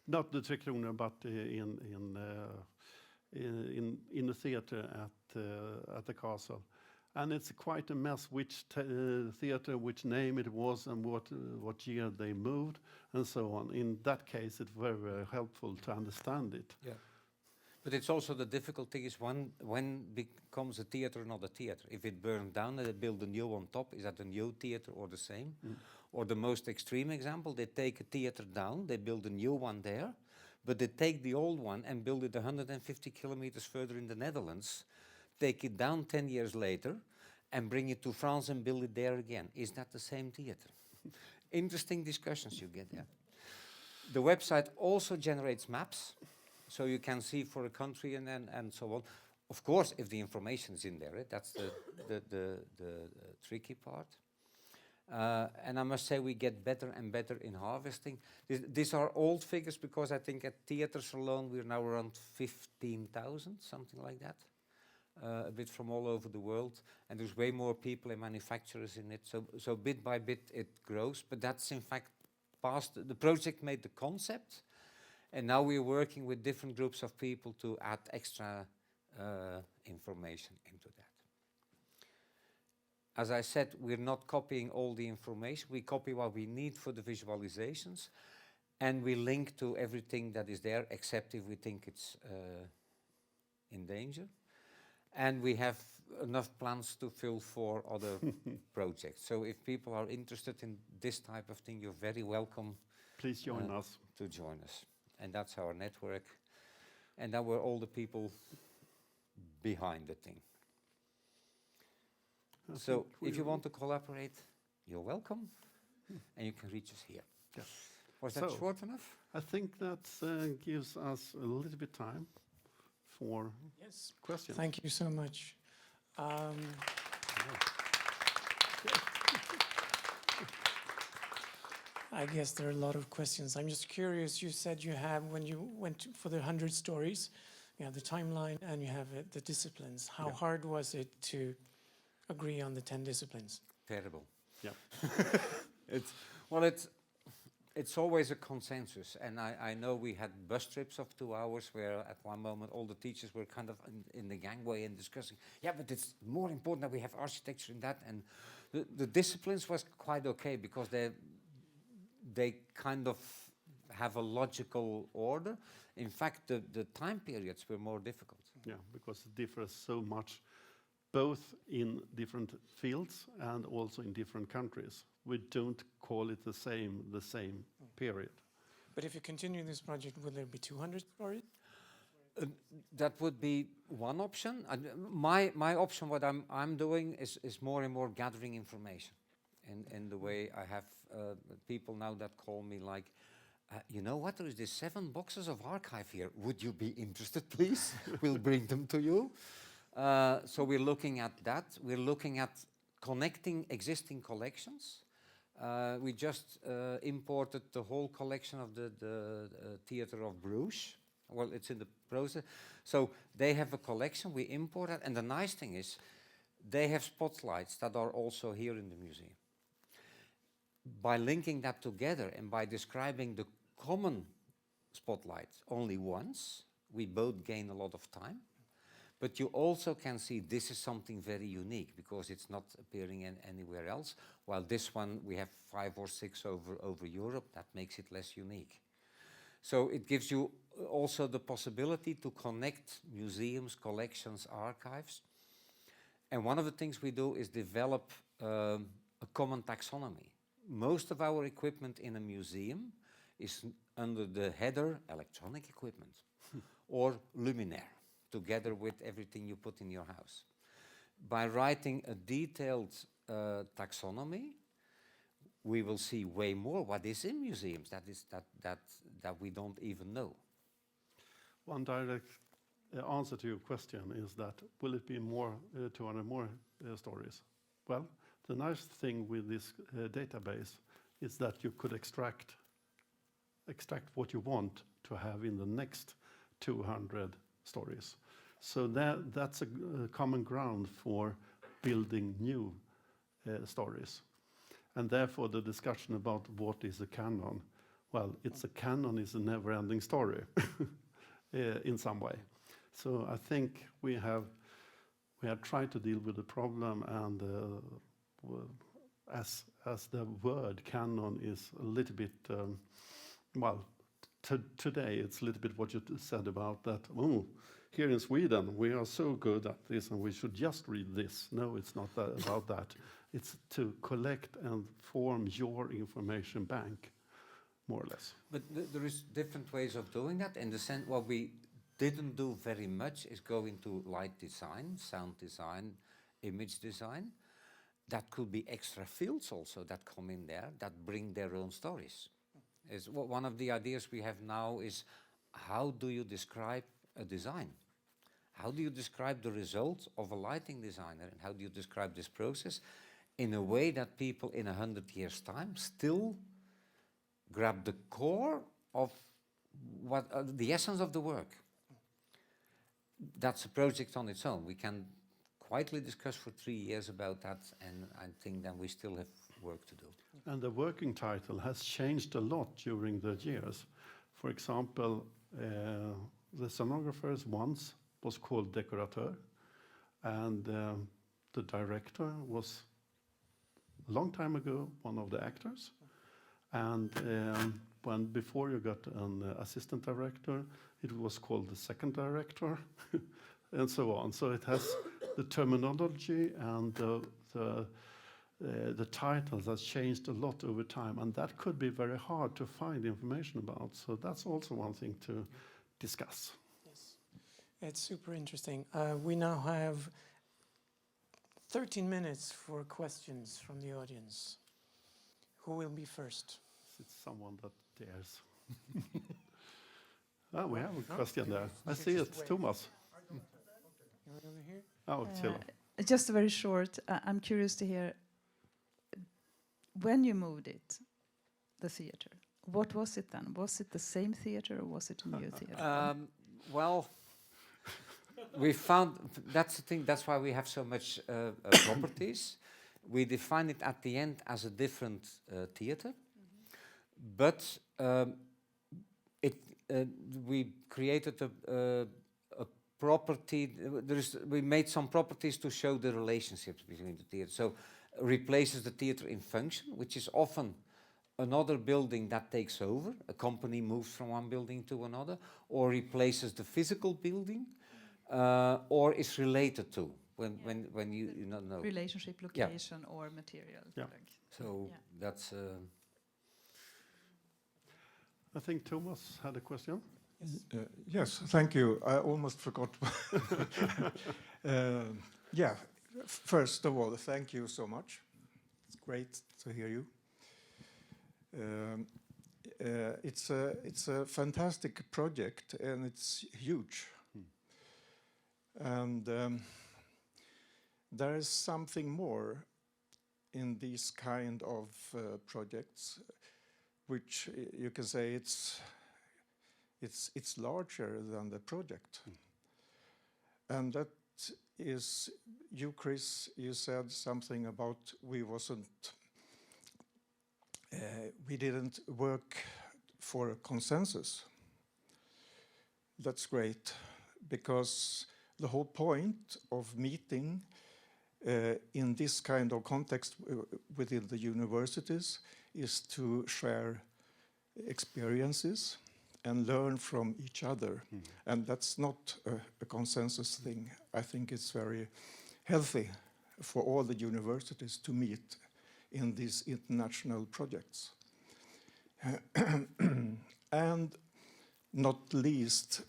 Not the 3 kronor, but in the theater at the castle. And it's quite a mess which theater, which name it was, and what year they moved, and so on. In that case, it's very, very helpful to understand it. Yeah. But it's also the difficult thing is when becomes a theater not a theater. If it burns down and they build a new on top, is that a new theater or the same? Or the most extreme example, they take a theater down, they build a new one there, but they take the old one and build it 150 kilometers further in the Netherlands, take it down 10 years later, and bring it to France and build it there again. Is that the same theater? Interesting discussions you get there. The website also generates maps. so you can see for a country and so on. Of course, if the information is in there, right? That's the tricky part. And I must say we get better and better in harvesting. These are old figures because I think at theaters alone we're now around 15,000, something like that. A bit from all over the world, and there's way more people and manufacturers in it. So bit by bit it grows, but that's in fact past. The project made the concept, and now we're working with different groups of people to add extra information into that. As I said, we're not copying all the information. We copy what we need for the visualizations, and we link to everything that is there, except if we think it's in danger. And we have enough plans to fill 4 other projects. So if people are interested in this type of thing, you're very welcome. Please join us. To join us. And that's our network. And that were all the people behind the thing. So if you want to collaborate, you're welcome. And you can reach us here. Yes. Was that short enough? I think that gives us a little bit time for questions. Thank you so much. I guess there are a lot of questions. I'm just curious, you said you have, when you went for the 100 stories, you have the timeline and you have the disciplines. How hard was it to agree on the 10 disciplines? Terrible. Yeah. It's always a consensus, and I know we had bus trips of 2 hours where at one moment all the teachers were kind of in the gangway and discussing, yeah, but it's more important that we have architecture in that, and the disciplines was quite okay because they kind of have a logical order. In fact, the time periods were more difficult. Yeah, because it differs so much, both in different fields and also in different countries. We don't call it the same period. But if you continue this project, will there be 200 stories? That would be one option. My option, what I'm doing is more and more gathering information. In the way I have people now that call me like, you know what, there is these 7 boxes of archive here. Would you be interested, please? We'll bring them to you. So we're looking at that. We're looking at connecting existing collections. We just imported the whole collection of the Theatre of Bruges. Well, it's in the process. So they have a collection, we import it, and the nice thing is they have spotlights that are also here in the museum. By linking that together and by describing the common spotlight only once, we both gain a lot of time. But you also can see this is something very unique because it's not appearing anywhere else. While this one, we have 5 or 6 over Europe, that makes it less unique. So it gives you also the possibility to connect museums, collections, archives. And one of the things we do is develop a common taxonomy. Most of our equipment in a museum is under the header electronic equipment or luminaire, together with everything you put in your house. By writing a detailed taxonomy, we will see way more what is in museums that we don't even know. One direct answer to your question is that will it be more 200 more stories? Well, the nice thing with this database is that you could extract what you want to have in the next 200 stories. So that's a common ground for building new stories. And therefore the discussion about what is a canon, well, a canon is a never-ending story in some way. So I think we have tried to deal with the problem, and as the word canon is a little bit, today it's a little bit what you said about that, here in Sweden we are so good at this and we should just read this. No, it's not about that. It's to collect and form your information bank, more or less. But there is different ways of doing that. In the sense, what we didn't do very much is go into light design, sound design, image design. That could be extra fields also that come in there that bring their own stories. One of the ideas we have now is how do you describe a design? How do you describe the result of a lighting designer? And how do you describe this process in a way that people in 100 years' time still grab the core of what the essence of the work? That's a project on its own. We can quietly discuss for 3 years about that, and I think then we still have work to do. And the working title has changed a lot during the years. For example, the sonographers once was called decorateur, and the director was a long time ago one of the actors. And when before you got an assistant director, it was called the second director, and so on. So it has the terminology and the titles has changed a lot over time, and that could be very hard to find information about. So that's also one thing to discuss. Yes, it's super interesting. We now have 13 minutes for questions from the audience. Who will be first? It's someone that dares. We have a question there. I see it, Thomas. You want over here? Oh, Tilla. Just very short, I'm curious to hear, when you moved it, the theater, what was it then? Was it the same theater or was it a new theater? Well, we found, that's the thing, that's why we have so much properties. We define it at the end as a different theater, but we created a property, we made some properties to show the relationships between the theater. So replaces the theater in function, which is often another building that takes over. A company moves from one building to another, or replaces the physical building, or is related to when you don't know. Relationship, location, or material. Yeah. So that's. I think Thomas had a question. Yes, thank you. I almost forgot. First of all, thank you so much. It's great to hear you. It's a fantastic project, and it's huge. And there is something more in these kind of projects, which you can say it's larger than the project. And that is, you, Chris, you said something about we didn't work for a consensus. That's great, because the whole point of meeting in this kind of context within the universities is to share experiences and learn from each other. And that's not a consensus thing. I think it's very healthy for all the universities to meet in these international projects. And not least,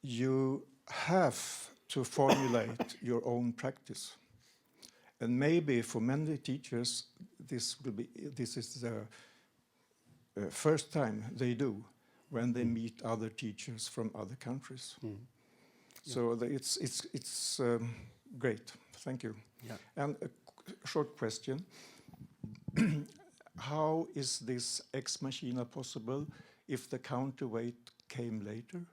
you have to formulate your own practice. And maybe for many teachers, this is the first time they do when they meet other teachers from other countries. So it's great. Thank you. Yeah. And a short question. How is this ex machina possible if the counterweight came later?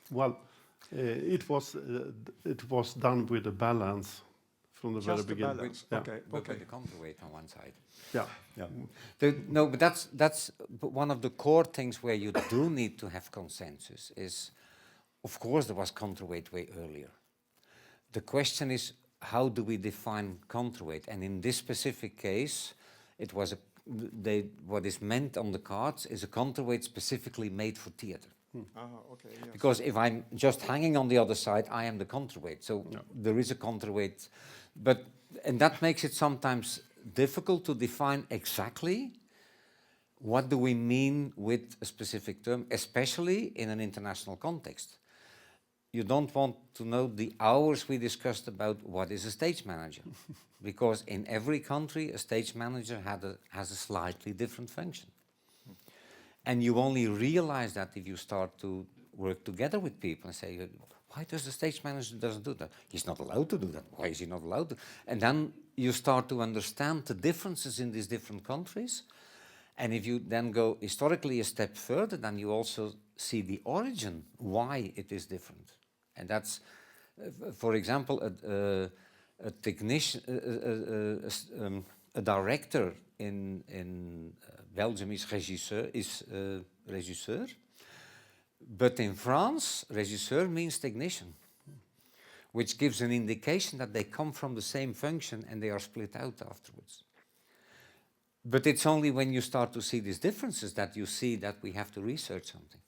Well, it was done with a balance from the very beginning. Balance. Yeah. Okay. But with the counterweight on one side. Yeah, yeah. No, but that's one of the core things where you do need to have consensus is, of course, there was counterweight way earlier. The question is, how do we define counterweight? And in this specific case, it was what is meant on the cards is a counterweight specifically made for theater. Okay. Yes. Because if I'm just hanging on the other side, I am the counterweight. So there is a counterweight, and that makes it sometimes difficult to define exactly what do we mean with a specific term, especially in an international context. You don't want to know the hours we discussed about what is a stage manager, because in every country a stage manager has a slightly different function. And you only realize that if you start to work together with people and say, why does the stage manager doesn't do that? He's not allowed to do that. Why is he not allowed to? And then you start to understand the differences in these different countries. And if you then go historically a step further, then you also see the origin, why it is different. And that's, for example, a technician, a director in Belgium is régisseur, but in France, régisseur means technician, which gives an indication that they come from the same function and they are split out afterwards. But it's only when you start to see these differences that you see that we have to research something.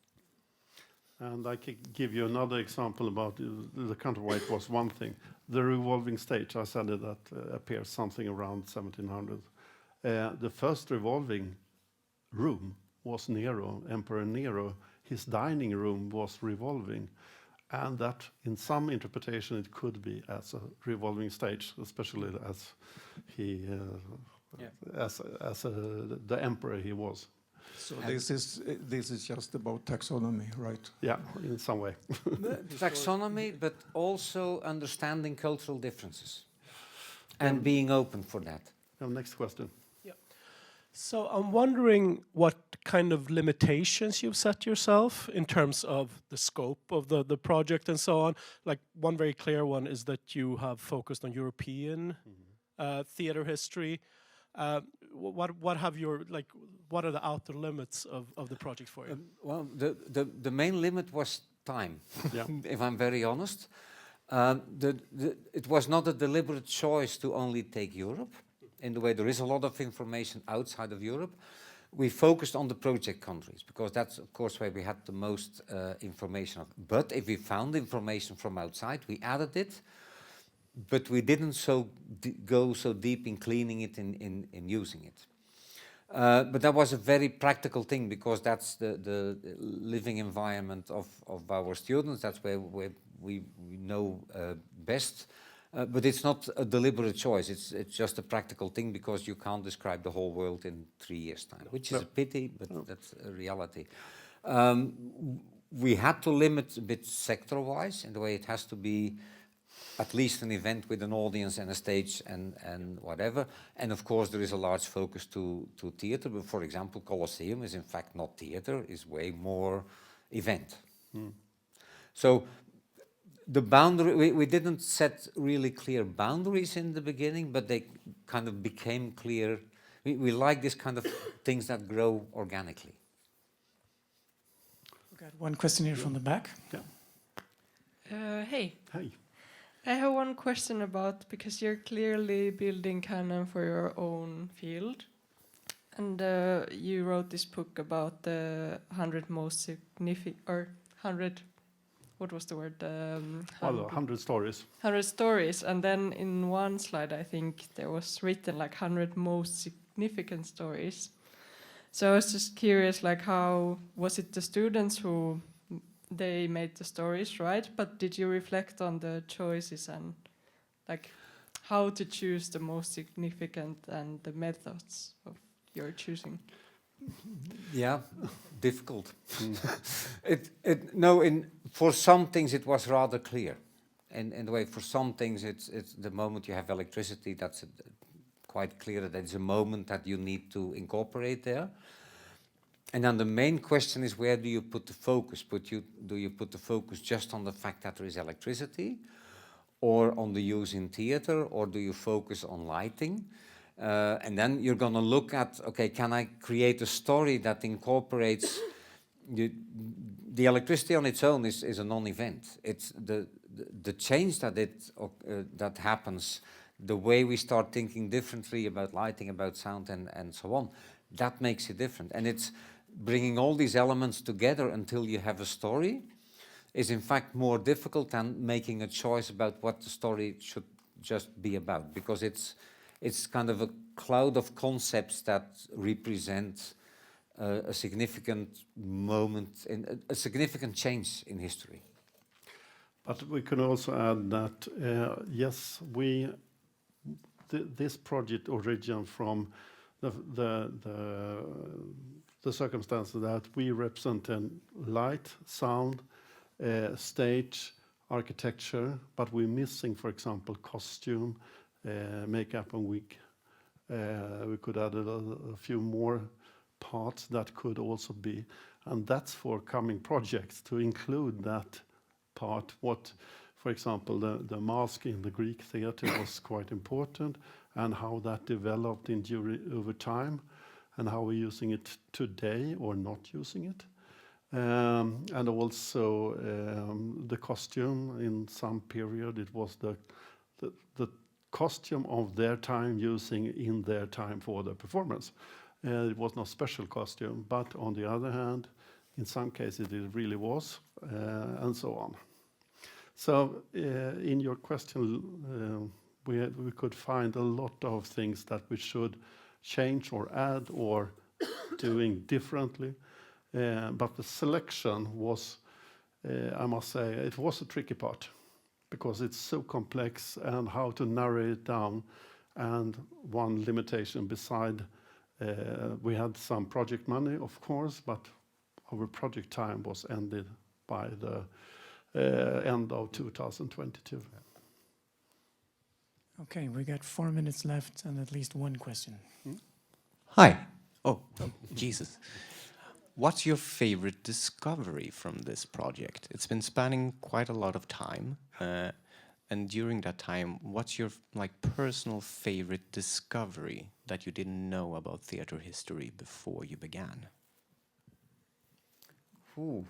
And I could give you another example about the counterweight was one thing. The revolving stage, I said that appears something around 1700. The first revolving room was Nero, Emperor Nero. His dining room was revolving. And that, in some interpretation, it could be as a revolving stage, especially as he, the emperor he was. So this is just about taxonomy, right? Yeah, in some way. Taxonomy, but also understanding cultural differences and being open for that. Next question. Yeah. So I'm wondering what kind of limitations you've set yourself in terms of the scope of the project and so on. Like one very clear one is that you have focused on European theater history. What have your what are the outer limits of the project for you? Well, the main limit was time. Yeah. If I'm very honest, it was not a deliberate choice to only take Europe. In the way there is a lot of information outside of Europe, we focused on the project countries because that's of course where we had the most information. But if we found information from outside, we added it. But we didn't go so deep in cleaning it, in using it. But that was a very practical thing because that's the living environment of our students. That's where we know best. But it's not a deliberate choice. It's just a practical thing because you can't describe the whole world in 3 years' time, which is a pity, but that's a reality. We had to limit a bit sector-wise in the way it has to be at least an event with an audience and a stage and whatever. And of course there is a large focus to theater, but for example Colosseum is in fact not theater, is way more event. So the boundary, we didn't set really clear boundaries in the beginning, but they kind of became clear. We like this kind of things that grow organically. We've got one question here from the back. Yeah. Hey. Hey. I have one question about, because you're clearly building Canon for your own field, and you wrote this book about the 100 most significant, or 100, what was the word? 100 stories. 100 stories, and then in one slide I think there was written like 100 most significant stories. So I was just curious, like how, was it the students who they made the stories, right? But did you reflect on the choices and like how to choose the most significant and the methods of your choosing? Yeah, difficult. For some things it was rather clear. In the way, for some things it's the moment you have electricity, that's quite clear that it's a moment that you need to incorporate there. And then the main question is, where do you put the focus? Do you put the focus just on the fact that there is electricity, or on the use in theater, or do you focus on lighting? And then you're going to look at, okay, can I create a story that incorporates the electricity on its own is a non-event. It's the change that happens, the way we start thinking differently about lighting, about sound, and so on. That makes it different, and it's bringing all these elements together until you have a story is in fact more difficult than making a choice about what the story should just be about, because it's kind of a cloud of concepts that represent a significant moment, a significant change in history. But we can also add that yes, this project originated from the the circumstances that we represent light, sound, stage, architecture, but we're missing, for example, costume, makeup and wig. We could add a few more parts that could also be, and that's for coming projects to include that part. What, for example, the mask in the Greek theater was quite important, and how that developed over time, and how we're using it today or not using it. And also the costume in some period, it was the costume of their time using in their time for the performance. It was not special costume, but on the other hand, in some cases it really was, and so on. So in your question, we could find a lot of things that we should change or add or doing differently. But the selection was, I must say, it was a tricky part, because it's so complex, and how to narrow it down. And one limitation beside, we had some project money, of course, but our project time was ended by the end of 2022. Okay, we got 4 minutes left and at least one question. Hi. Oh, Jesus. What's your favorite discovery from this project? It's been spanning quite a lot of time. And during that time, what's your personal favorite discovery that you didn't know about theater history before you began? Ooh.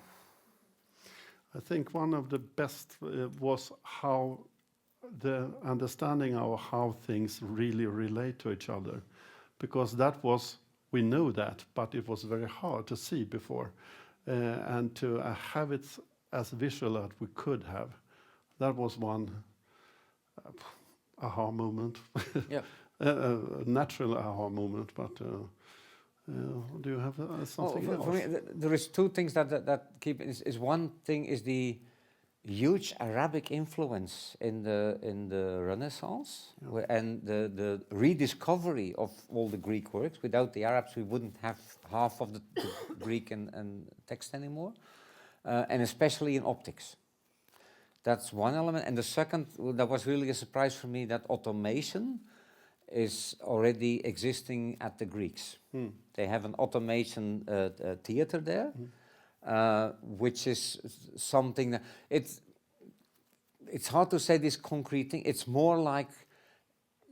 I think one of the best was how the understanding of how things really relate to each other, because that was, we knew that, but it was very hard to see before, and to have it as visual as we could have. That was one aha moment. Yeah. A natural aha moment, but do you have something else? For me, there is two things that keep is one thing is the huge Arabic influence in the Renaissance, and the rediscovery of all the Greek works. Without the Arabs, we wouldn't have half of the Greek and text anymore, and especially in optics. That's one element. And the second, that was really a surprise for me, that automation is already existing at the Greeks. They have an automation theater there, which is something that it's hard to say this concrete thing. It's more like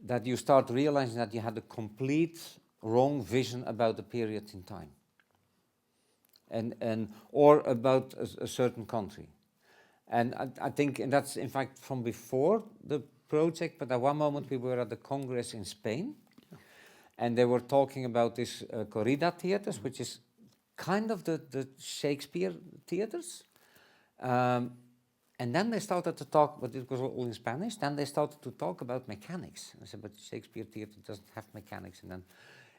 that you start realizing that you had a complete wrong vision about the period in time, and or about a certain country. And I think, and that's in fact from before the project, but at one moment we were at the Congress in Spain, and they were talking about this corrida theaters, which is kind of the Shakespeare theaters. And then they started to talk, but it was all in Spanish, then they started to talk about mechanics. I said, but Shakespeare theater doesn't have mechanics. And then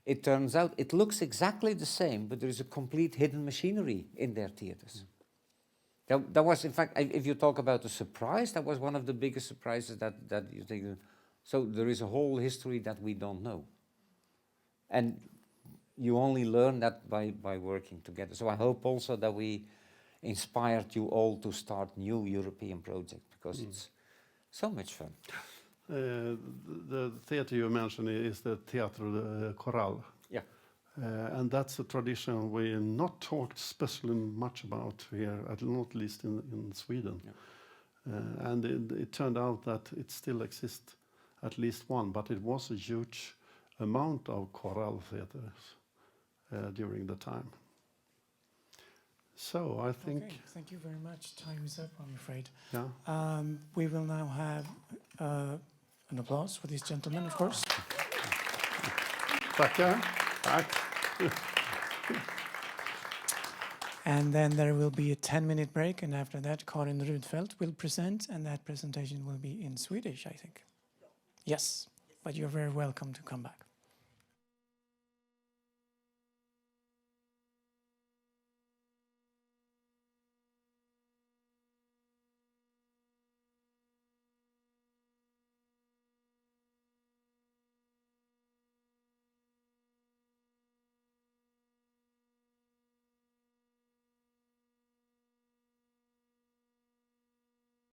it turns out it looks exactly the same, but there is a complete hidden machinery in their theaters. That was, in fact, if you talk about a surprise, that was one of the biggest surprises that you think. So there is a whole history that we don't know. And you only learn that by working together. So I hope also that we inspired you all to start new European projects, because it's so much fun. The theater you mentioned is the Teatro Coral. Yeah. And that's a tradition we not talked especially much about here, not least in Sweden. Yeah. And it turned out that it still exists, at least one, but it was a huge amount of choral theaters during the time. So I think... Okay, thank you very much. Time is up, I'm afraid. Yeah. We will now have an applause for this gentleman, of course. Tackar. Tack. And then there will be a 10-minute break, and after that, Karin Rudfeldt will present, and that presentation will be in Swedish, I think. Yes, but you're very welcome to come back.